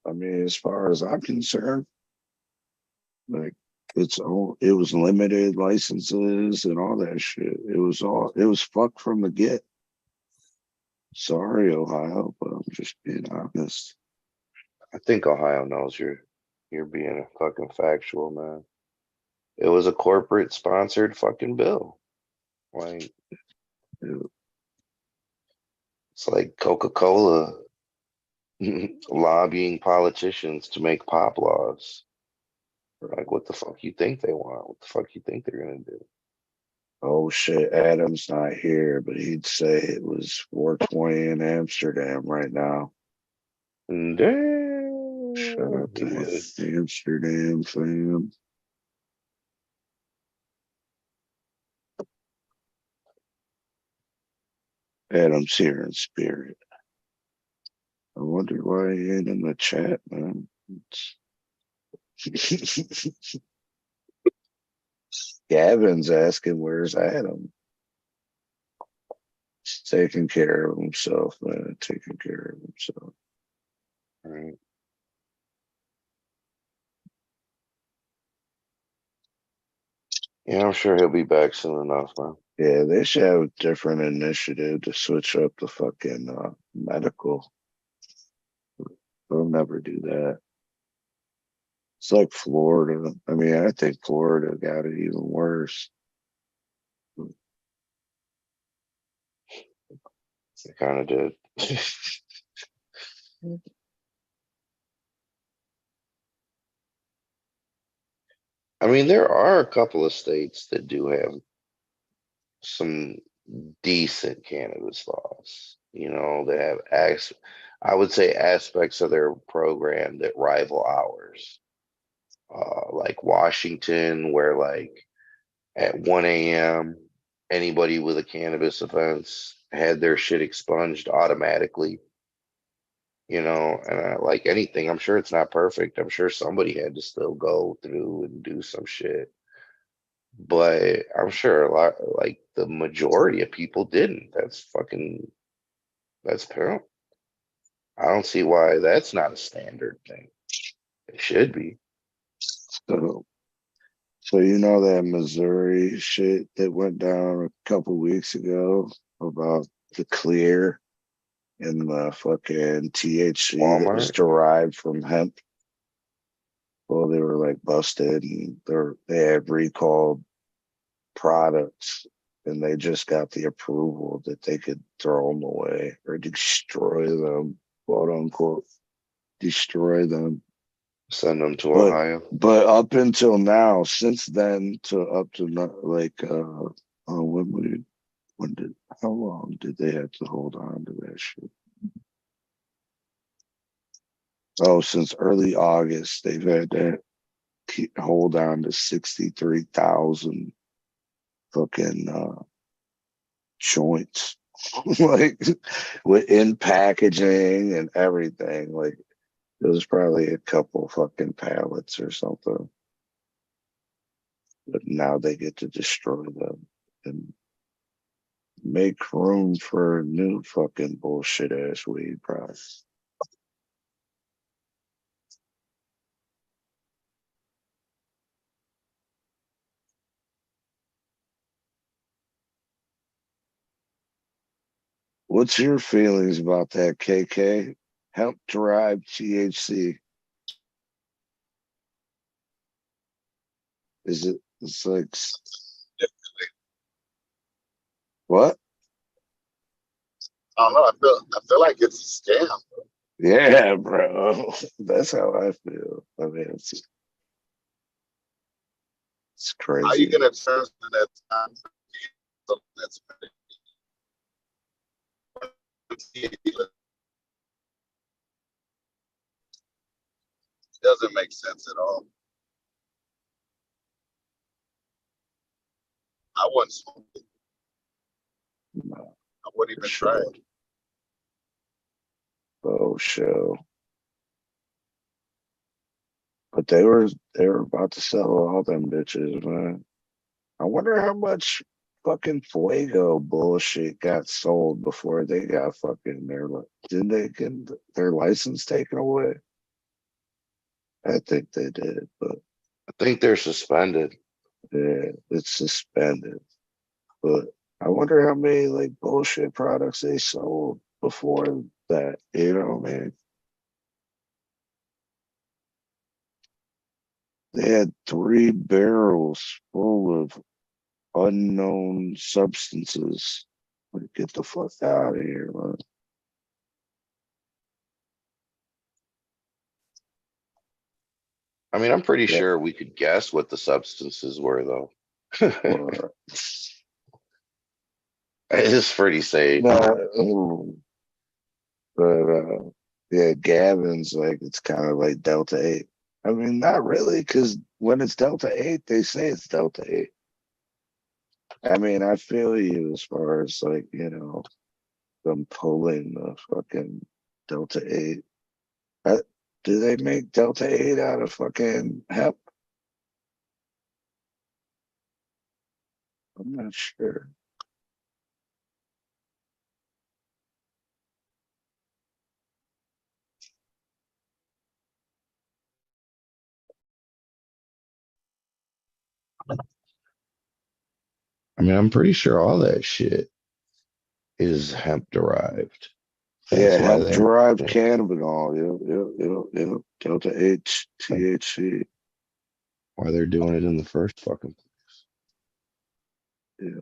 I mean, as far as I'm concerned, like it was limited licenses and all that shit. It was fucked from the get. Sorry, Ohio, but I'm just being honest. I think Ohio knows you're being a fucking factual, man. It was a corporate sponsored fucking bill. Like it's like Coca-Cola lobbying politicians to make pop laws. Like, what the fuck you think they want? What the fuck you think they're gonna do? Oh shit, Adam's not here, but he'd say it was 420 in Amsterdam right now. Damn. Shout out to Amsterdam, fam. Adam's here in spirit. I wonder why he ain't in the chat, man. Gavin's asking, where's Adam? He's taking care of himself, man. Taking care of himself. Right. Yeah, I'm sure he'll be back soon enough, man. Yeah, they should have a different initiative to switch up the fucking medical. They'll never do that. It's like Florida. I mean, I think Florida got it even worse. They kind of did. I mean, there are a couple of states that do have some decent cannabis laws, you know, that have I would say aspects of their program that rival ours. Like Washington, where like at 1 a.m., anybody with a cannabis offense had their shit expunged automatically. You know, and like anything, I'm sure it's not perfect. I'm sure somebody had to still go through and do some shit. But I'm sure a lot, like the majority of people didn't. That's apparent. I don't see why that's not a standard thing. It should be. So you know that Missouri shit that went down a couple weeks ago about the clear and the fucking THC that was Walmart? derived from hemp. Well, they were like busted and they have recalled products and they just got the approval that they could throw them away or destroy them, quote unquote, destroy them. Send them to Ohio. But up until now, since then to up to how long did they have to hold on to that shit? Oh, since early August, they've had to hold on to 63,000 fucking joints, like in packaging and everything. Like it was probably a couple fucking pallets or something. But now they get to destroy them and make room for new fucking bullshit ass weed products. What's your feelings about that, KK? Hemp derived THC. It's like what? I don't know. I feel like it's a scam. Yeah, bro. That's how I feel. I mean, it's crazy. How you gonna turn that time something that's doesn't make sense at all. I wouldn't smoke it. No, I wouldn't even try it. Oh, show. But they were about to sell all them bitches, man. I wonder how much fucking Fuego bullshit got sold before they got fucking didn't they get their license taken away? I think they did, but I think they're suspended. yeah, it's suspended. But I wonder how many like bullshit products they sold before that, you know, man. They had 3 barrels full of unknown substances. Like, get the fuck out of here, man. I mean, I'm pretty sure we could guess what the substances were, though. It's pretty safe. No, but yeah, Gavin's like it's kind of like Delta 8. I mean, not really, because when it's Delta 8, they say it's Delta 8. I mean, I feel you as far as like, you know, them pulling the fucking Delta 8. Do they make Delta 8 out of fucking hemp? I'm not sure. I mean, I'm pretty sure all that shit is hemp derived. Yeah, hemp derived cannabinol. Yep. Delta 8 THC. Why they're doing it in the first fucking place. Yeah.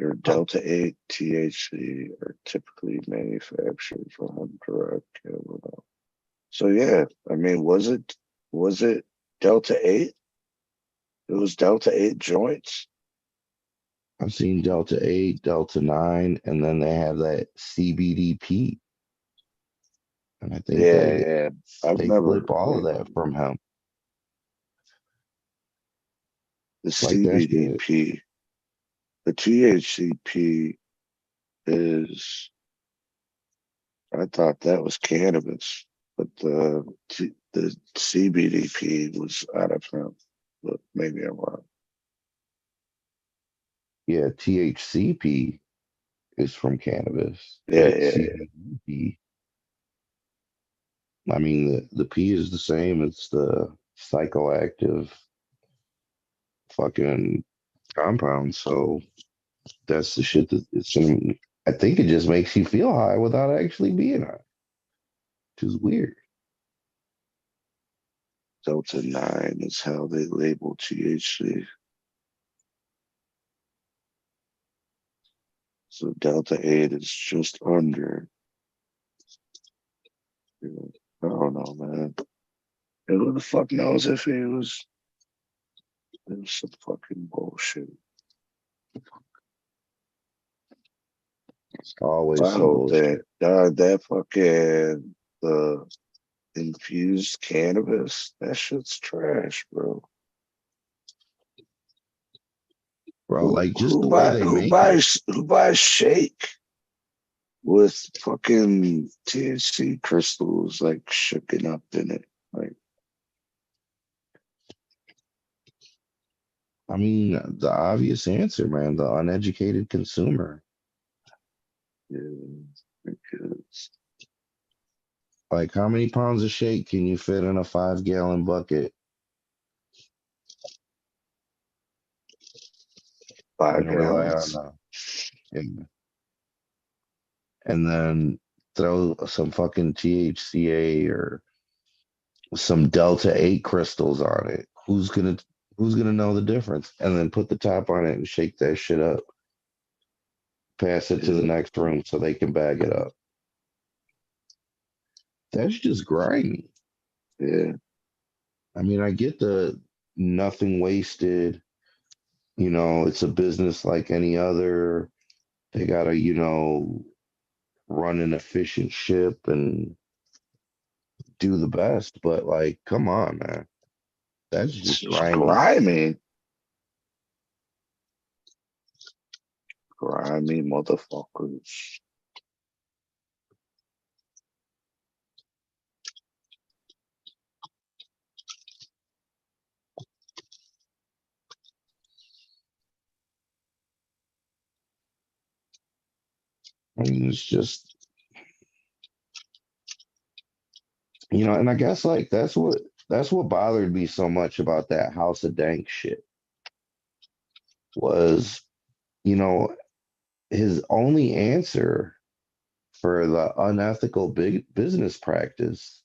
Or Delta 8 THC are typically manufactured from hemp derived cannabinol. So yeah, I mean, was it Delta 8? It was Delta 8 joints. I've seen Delta 8, Delta 9, and then they have that CBDP. And I think yeah. I've they never flip all of that from hemp. The Like CBDP. The THCP is, I thought that was cannabis, but the CBDP was out of hemp, but maybe I'm wrong. Yeah, THCP is from cannabis. Yeah, But CBDP, I mean, the P is the same. It's the psychoactive fucking compound. So that's the shit that it's in. I think it just makes you feel high without actually being high, which is weird. Delta 9 is how they label THC. So Delta 8 is just under. I don't know, man. And who the fuck knows if it was some fucking bullshit. It's always I some hope bullshit. that fucking the infused cannabis, that shit's trash, bro. Bro, like just the way they make it. Who buys shake with fucking THC crystals like shooken up in it? Like, I mean, the obvious answer, man, the uneducated consumer. yeah, because Like, how many pounds of shake can you fit in a 5-gallon bucket? 5 And rely gallons. on and then throw some fucking THCA or some Delta 8 crystals on it. Who's gonna know the difference? And then put the top on it and shake that shit up. Pass it to the next room so they can bag it up. That's just grimy. Yeah. I mean, I get the nothing wasted. You know, it's a business like any other. They gotta, run an efficient ship and do the best. But like, come on, man. That's It's just just grimy. Grimy motherfuckers. I mean, it's just, and I guess like that's what bothered me so much about that House of Dank shit was, his only answer for the unethical big business practice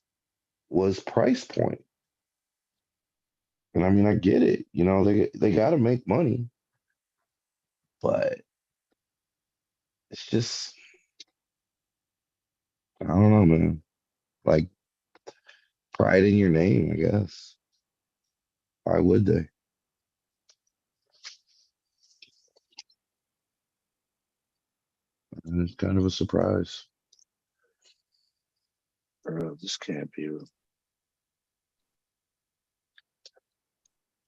was price point. And I mean, I get it, they got to make money, but it's just, I don't know, man. Like pride in your name, I guess. Why would they? And it's kind of a surprise. Bro, this can't be.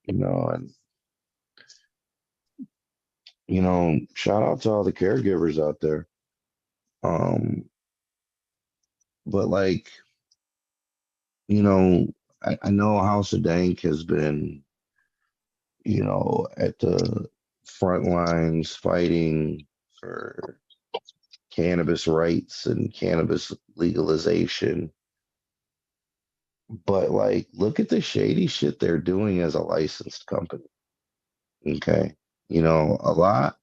And shout out to all the caregivers out there. But like, I know House of Dank has been, at the front lines fighting for cannabis rights and cannabis legalization. But like, look at the shady shit they're doing as a licensed company. Okay. A lot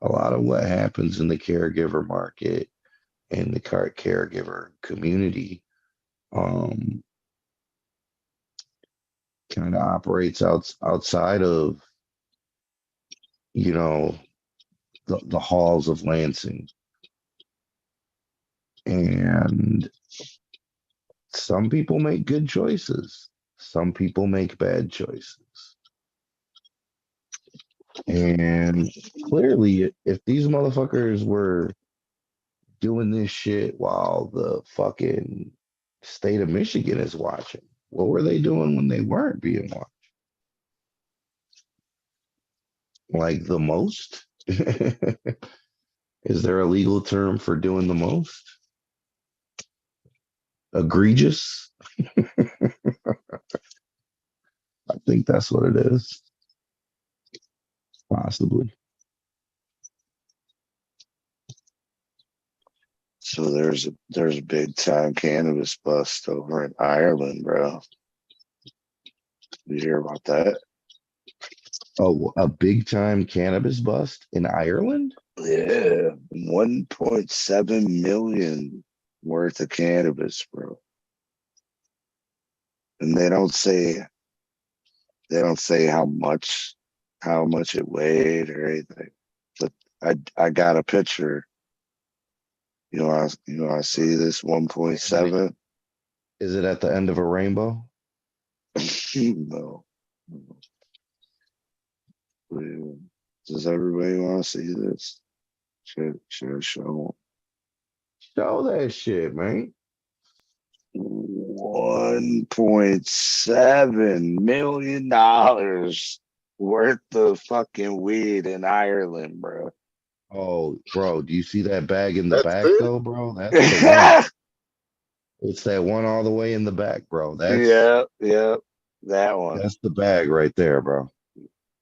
of what happens in the caregiver market and the caregiver community kind of operates outside of the halls of Lansing. And some people make good choices, some people make bad choices. And clearly, if these motherfuckers were doing this shit while the fucking state of Michigan is watching, what were they doing when they weren't being watched? Like the most? Is there a legal term for doing the most? Egregious? I think that's what it is. Possibly. So there's a big time cannabis bust over in Ireland, bro. Did you hear about that? Oh, a big time cannabis bust in Ireland? Yeah, 1.7 million worth of cannabis, bro. and they don't say how much it weighed or anything. But I got a picture. I see this 1.7. Is it at the end of a rainbow? No. Does everybody want to see this? Should I show Show that shit, man. $1.7 million worth of fucking weed in Ireland, bro. Oh, bro, do you see that bag in the That's back it? though, bro? That's the one. It's that one all the way in the back, bro. Yeah, that one. That's the bag right there, bro.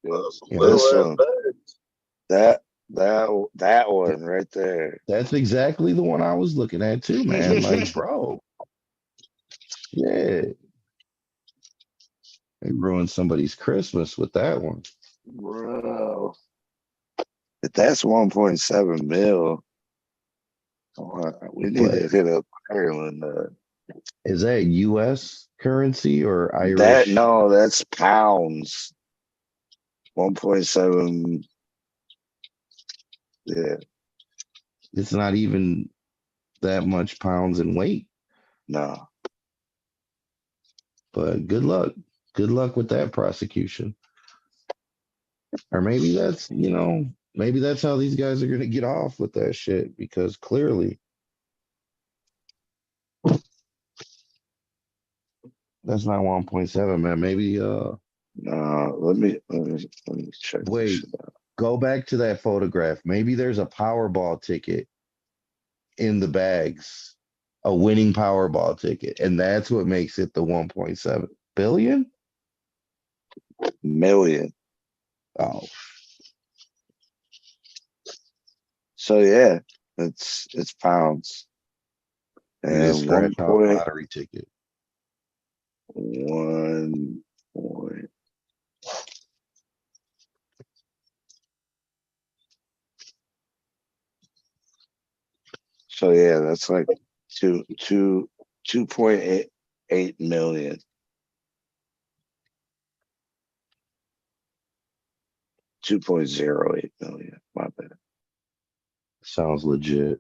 Some Yeah, little This ass one. bags. That one right there. That's exactly the one I was looking at too, man. Like, bro. Yeah. They ruined somebody's Christmas with that one. Bro. If that's 1.7 mil, we need to hit up Ireland. Is that US currency or Irish? No, that's pounds. 1.7. Yeah. It's not even that much pounds in weight. No. But good luck. Good luck with that prosecution. Or maybe that's, maybe that's how these guys are going to get off with that shit, because clearly that's not 1.7, man. Maybe No, let me check. Wait, go back to that photograph. Maybe there's a Powerball ticket in the bags, a winning Powerball ticket, and that's what makes it the 1.7 billion? Million. Oh. So yeah, it's pounds. You just And scratch out a lottery ticket. 1 point. So yeah, that's like 2.8 million. 2.08 million. My bad. Sounds legit.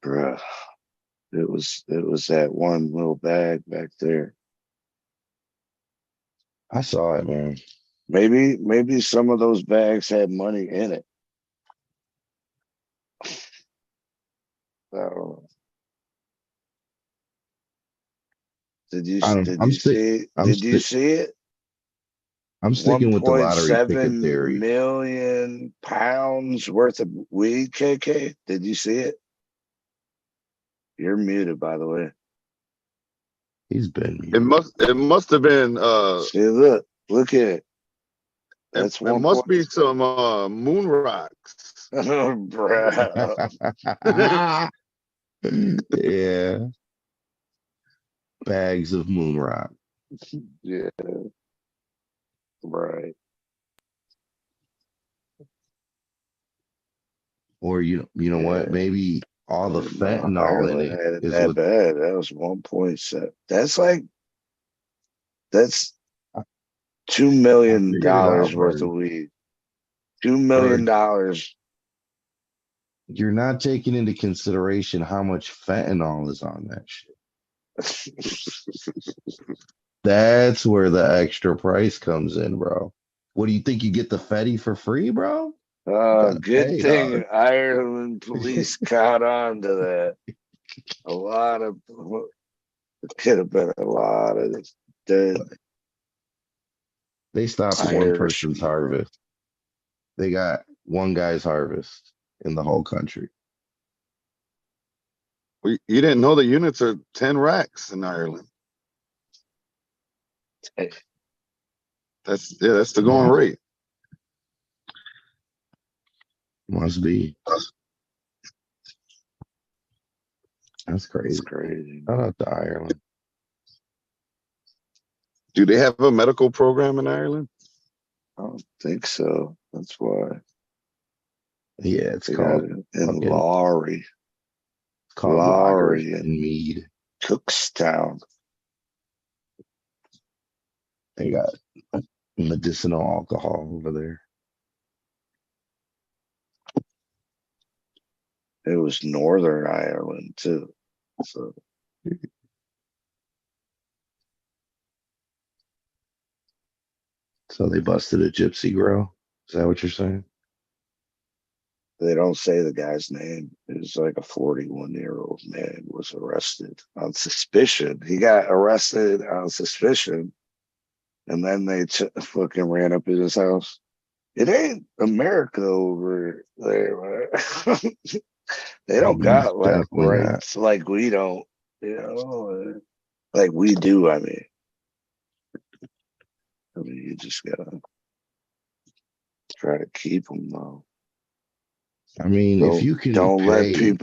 Bruh. It was that one little bag back there. I saw it, man. Maybe some of those bags had money in it. I don't know. Did you see it? I'm sticking with the lottery ticket 1.7 theory. million pounds worth of weed, KK. Did you see it? You're muted, by the way. He's been muted. It must have been See, look at it. That's it must be some moon rocks. Bruh. Yeah. Bags of moon rock. Yeah. Right. Or you know what? Maybe all the fentanyl in it had it is that what bad. That was 1.7. That's $2 million worth of weed. $2 million. You're not taking into consideration how much fentanyl is on that shit. That's where the extra price comes in, bro. What do you think? You get the Fetty for free, bro? Good thing Ireland police caught on to that. It could have been a lot of this. They stopped one person's harvest. They got one guy's harvest in the whole country. You didn't know the units are 10 racks in Ireland. That's the going rate. Must be. That's crazy. Shout out to Ireland. Do they have a medical program in Ireland? I don't think so. That's why. Yeah, it's They called got it in fucking Lowry, it's called lager Lowry, and and mead. Cookstown. They got medicinal alcohol over there. It was Northern Ireland too. So So they busted a gypsy grow. Is that what you're saying? they don't say the guy's name. It was like a 41-year-old man was arrested on suspicion. He got arrested on suspicion, and then they fucking ran up at his house. It ain't America over there, man. They don't got like Definitely not. rights like we don't, like we do. I mean, you just gotta try to keep them though. I mean, if you can Don't let pay,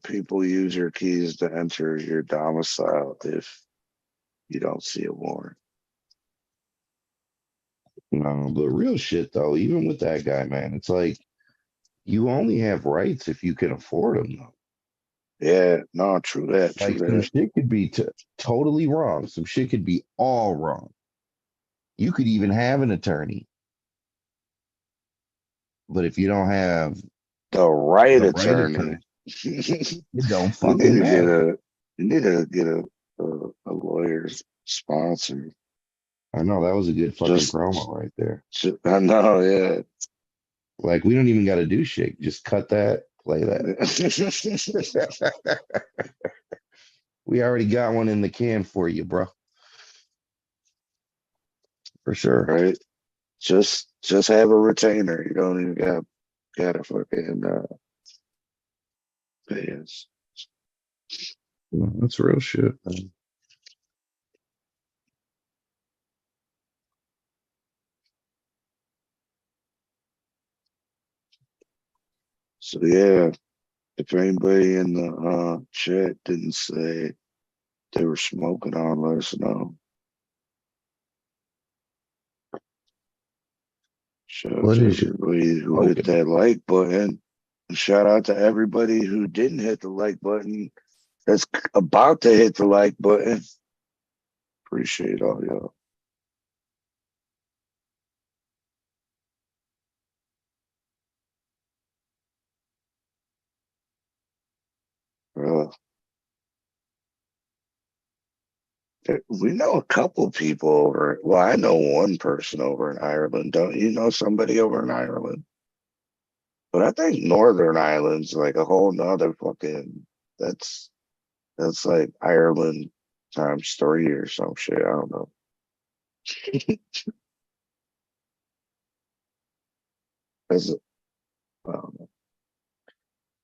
people use your keys to enter your domicile if you don't see a warrant. no, but real shit though, even with that guy, man, it's like you only have rights if you can afford them though. Yeah, no, true that, true Like some that. shit could be totally wrong. Some shit could be all wrong. You could even have an attorney. But if you don't have The right the right attorney. attorney, it don't You fucking need to get matter. a lawyer's sponsor. I know that was a good fucking promo right there. I know, yeah. Like we don't even got to do shit. Just cut that, play that. We already got one in the can for you, bro. For sure. Right. Just have a retainer. You don't even gotta fucking pay us. No, that's real shit, man. So yeah, if anybody in the chat didn't say they were smoking on, let us know. Shout out What to is it? everybody who hit that like button. And shout out to everybody who didn't hit the like button that's about to hit the like button. Appreciate all y'all. We know a couple people over. Well, I know one person over in Ireland. Don't you know somebody over in Ireland? But I think Northern Ireland's like a whole nother fucking. That's like Ireland times 3 or some shit. I don't know. That's I don't know.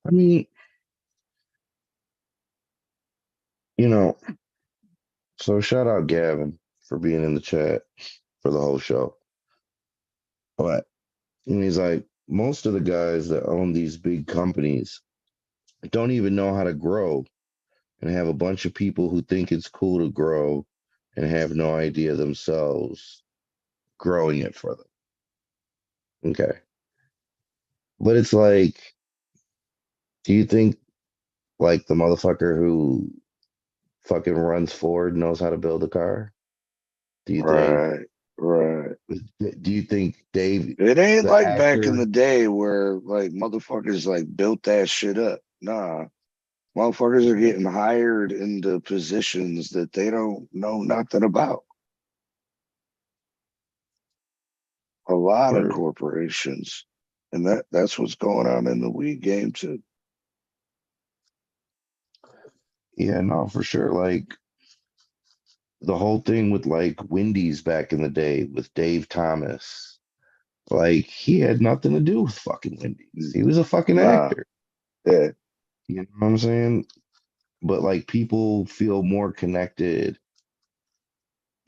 I mean, so shout out Gavin for being in the chat for the whole show. But he's like, most of the guys that own these big companies don't even know how to grow and have a bunch of people who think it's cool to grow and have no idea themselves growing it for them. Okay. But it's like, do you think like the motherfucker who fucking runs Ford knows how to build a car? Do you think? Right. Do you think Dave? It ain't the like back in actor- the day where like motherfuckers like built that shit up. Nah. Motherfuckers are getting hired into positions that they don't know nothing about. A lot of corporations. And that's what's going on in the weed game too. Yeah, no, for sure. Like the whole thing with like Wendy's back in the day with Dave Thomas, like he had nothing to do with fucking Wendy's. He was a fucking actor. Yeah. You know what I'm saying? But like people feel more connected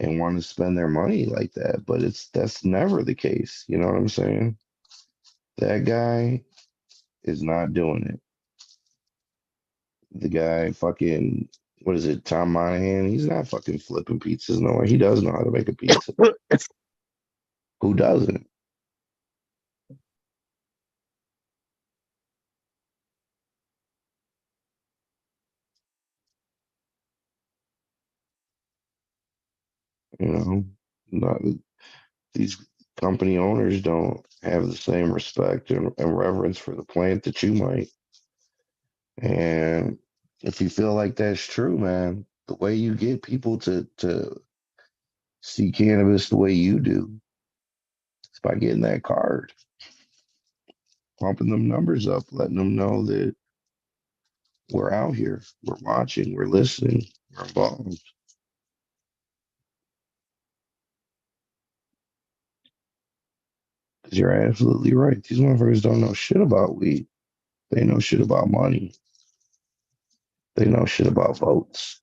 and want to spend their money like that, but that's never the case. You know what I'm saying? That guy is not doing it. The guy fucking, what is it, Tom Monahan? He's not fucking flipping pizzas. No way. He does know how to make a pizza. Who doesn't? You know, not these company owners don't have the same respect and reverence for the plant that you might. And if you feel like that's true, man, the way you get people to see cannabis the way you do is by getting that card, pumping them numbers up, letting them know that we're out here, we're watching, we're listening, we're involved. Because you're absolutely right. These motherfuckers don't know shit about weed. They know shit about money. They know shit about votes.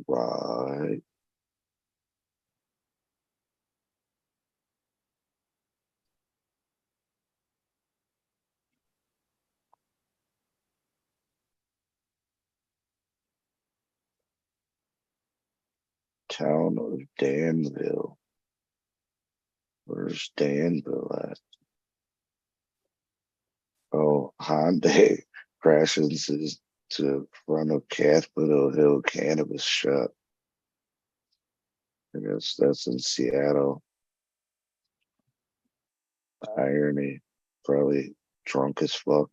Right. Town of Danville. Where's Danville at? Oh, Hyundai crashes to front of Capitol Hill cannabis shop. I guess that's in Seattle. Irony. Probably drunk as fuck.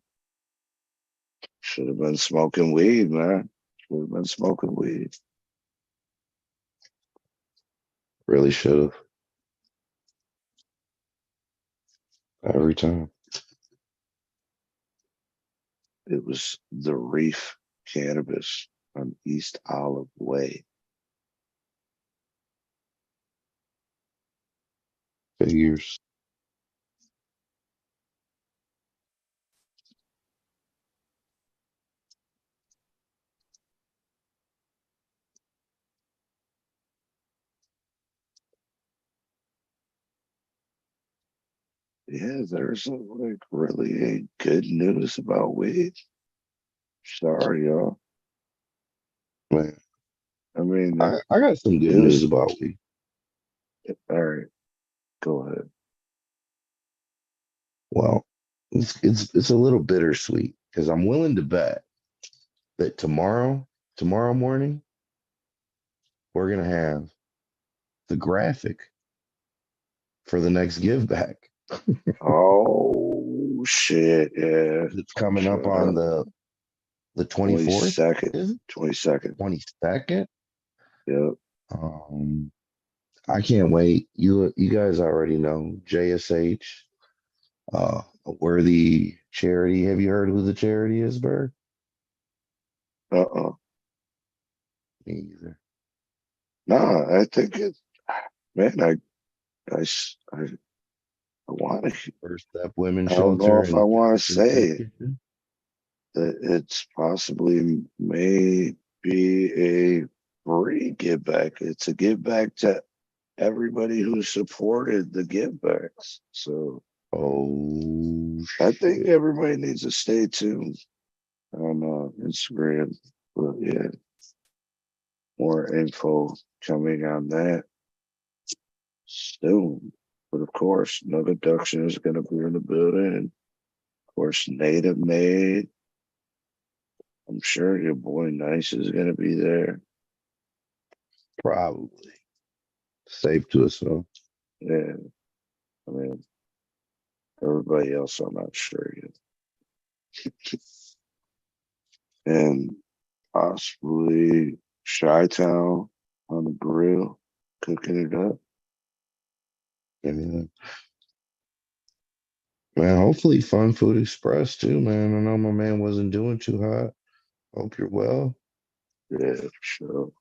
Should have been smoking weed, man. Should have been smoking weed. Really should have. Every time. It was the Reef Cannabis on East Olive Way. Figures. Yeah, there's like really good news about weed. Sorry, y'all. Man, I mean, I got some good it was news about weed. all right. Go ahead. Well, it's a little bittersweet because I'm willing to bet that tomorrow morning, we're gonna have the graphic for the next give back. Oh shit! Yeah, It's coming up on the 24th. 22nd. 22nd. 22nd. Yep. I can't wait. You guys already know JSH, a worthy charity. Have you heard who the charity is, Berg? Me either. Nah, I think it. Man, I want to. First Step Women I don't know Shelter if I and want to Citizen say Petition. that it's possibly may be a free give back. It's a give back to everybody who supported the give backs. So I think everybody needs to stay tuned on Instagram. But yeah, more info coming on that soon. But of course, no deduction is going to be in the building. And of course, Native Made. I'm sure your boy Nice is going to be there. Probably. Safe to assume. Yeah. I mean, everybody else, I'm not sure yet. And possibly Chi-Town on the grill, cooking it up. Yeah. Man, hopefully Fun Food Express too, man. I know my man wasn't doing too hot. Hope you're well. Yeah, for sure.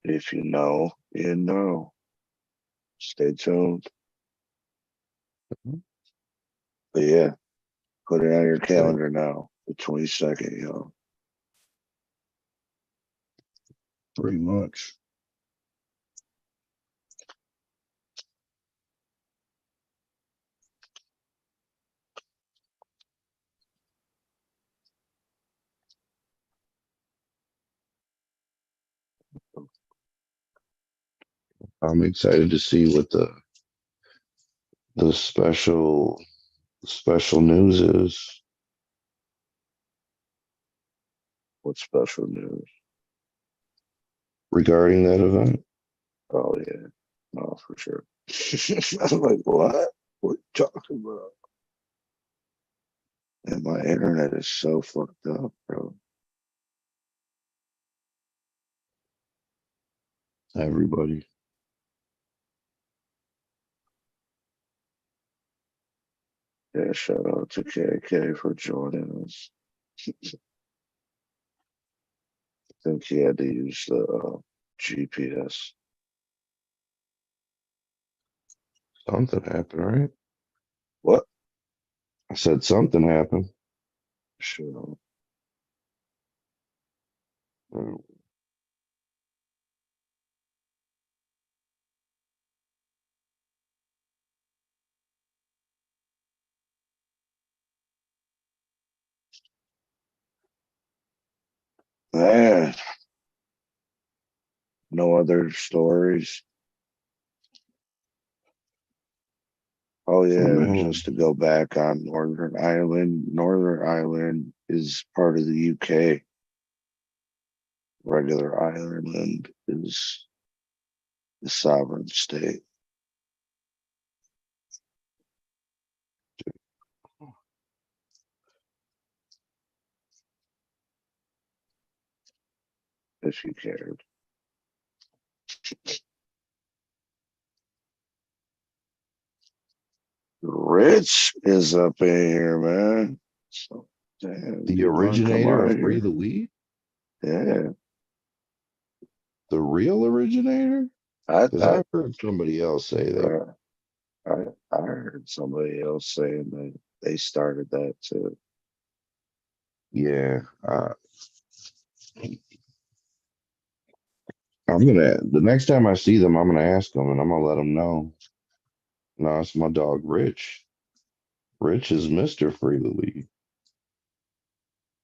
If you know, you know. Stay tuned. But yeah, put it on your calendar now. The 22nd, yo. Pretty much. I'm excited to see what the special news is. What special news? Regarding that event. Oh yeah, no, for sure. I'm like, what? What are you talking about? And my internet is so fucked up, bro. Everybody. Yeah, shout out to KK for joining us. I think he had to use the GPS. Something happened, right? What? I said something happened. Sure. Man, no other stories. Oh yeah, man. just to go back on Northern Ireland. Northern Ireland is part of the UK. Regular Ireland is the sovereign state. If you cared. Rich is up in here, man. So, damn, The you wanna come originator out of Free here? the Weed? Yeah. The real originator? I Because I've heard somebody else say that. I heard somebody else saying that they started that too. Yeah. The next time I see them, I'm gonna ask them and I'm gonna let them know. No, it's my dog Rich. Rich is Mr. Free the Weed.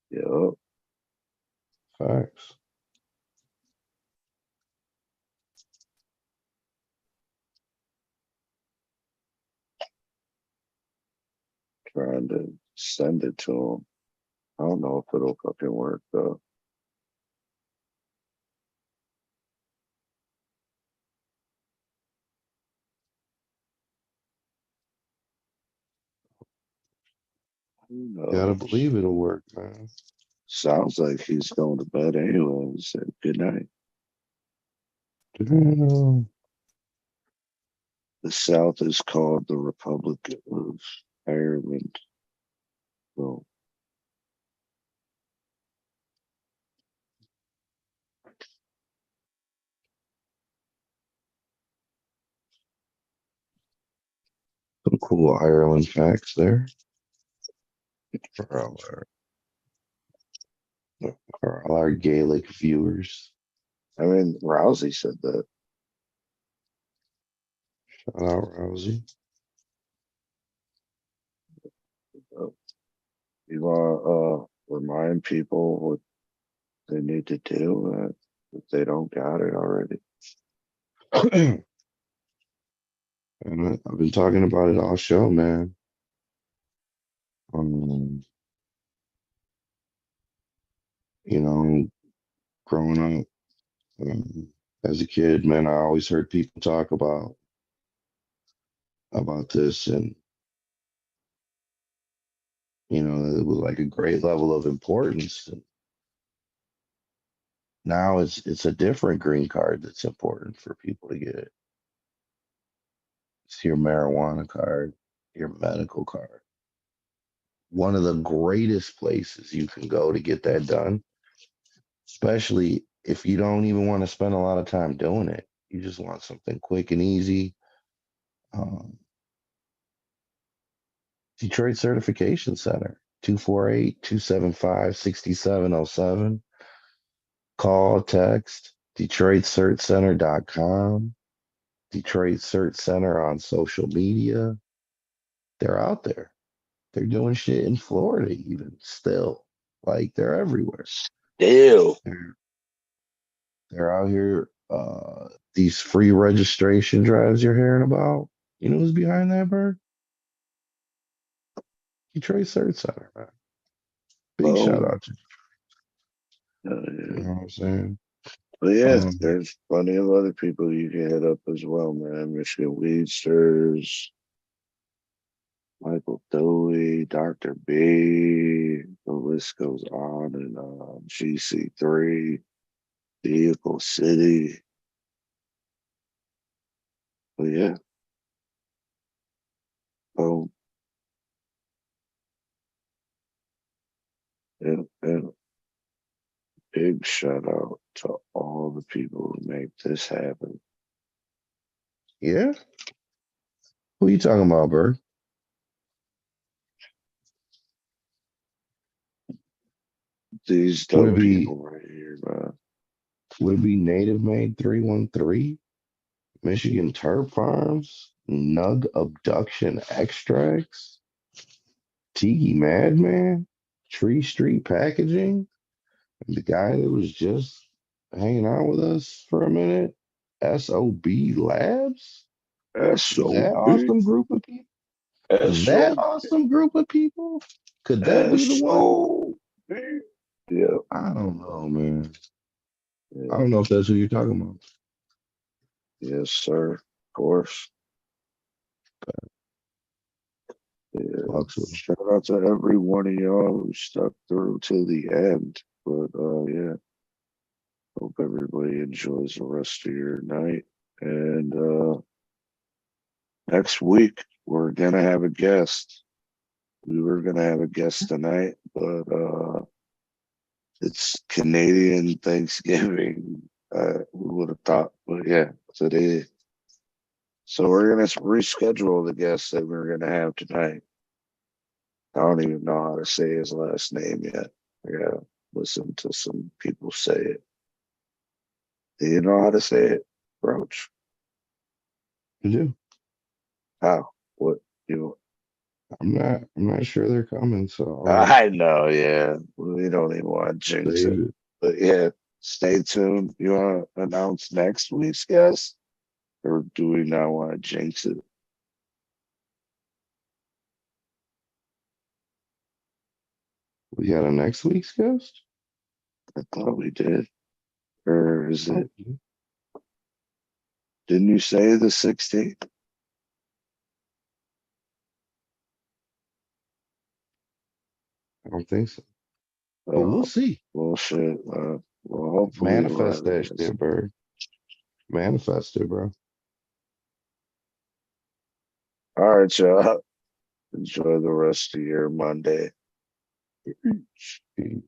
Yep. Facts. Trying to send it to him. I don't know if it'll fucking work though. Who Gotta knows? believe it'll work, man. Sounds like he's going to bed anyway. He said good night. Damn. The South is called the Republic of Ireland. So Some cool Ireland facts there. For all our Gaelic viewers. I mean, Rousey said that. Shout out Rousey. You want to remind people what they need to do if they don't got it already. And I've been talking about it all show, man. You know, growing up as a kid, man, I always heard people talk about this, and you know, it was like a great level of importance. And now it's a different green card that's important for people to get. It's your marijuana card, your medical card. One of the greatest places you can go to get that done, especially if you don't even want to spend a lot of time doing it. You just want something quick and easy. Detroit Certification Center, 248-275-6707. Call, text, DetroitCertCenter.com, Detroit Cert Center on social media. They're out there. They're doing shit in Florida even still. Like they're everywhere. Still. They're out here these free registration drives you're hearing about. You know who's behind that, Bird? Detroit Search Center, man. Big shout out to you know what I'm saying? But yeah, there's plenty of other people you can hit up as well, man. Michigan Weedsters, Michael Dowie, Dr. B, the list goes on and on. GC3, Vehicle City. But yeah. And big shout out to all the people who make this happen. Yeah? Who you talking about, Bird? These Would dope it be people right here, man. would it be Native Made 313? Michigan Turf Farms? Nug Abduction Extracts? Tiki Madman? Tree Street Packaging? And the guy that was just hanging out with us for a minute? SOB Labs? That awesome group of people? That awesome group of people? Could that be the one? Yeah. I don't know, man. I don't know if that's who you're talking about. Yes, sir. Of course. Yeah. Shout out to every one of y'all who stuck through to the end. But yeah. Hope everybody enjoys the rest of your night. And next week we're gonna have a guest. We were gonna have a guest tonight, but it's Canadian Thanksgiving. We would have thought, but yeah, today. So we're gonna reschedule the guest that we're gonna have tonight. I don't even know how to say his last name yet. I gotta listen to some people say it. Do you know how to say it, Roach? You do? How? What? You? I'm not sure they're coming, so I know, yeah. We don't even want to jinx it. But yeah, stay tuned. You want to announce next week's guest? Or do we not want to jinx it? We got a next week's guest? I thought we did. Or is it? Didn't you say the 16th? I don't think so. But we'll see. Well, shit. Well, hopefully. Manifest that shit, Bird. Manifest it, bro. All right, y'all. Enjoy the rest of your Monday. Peace.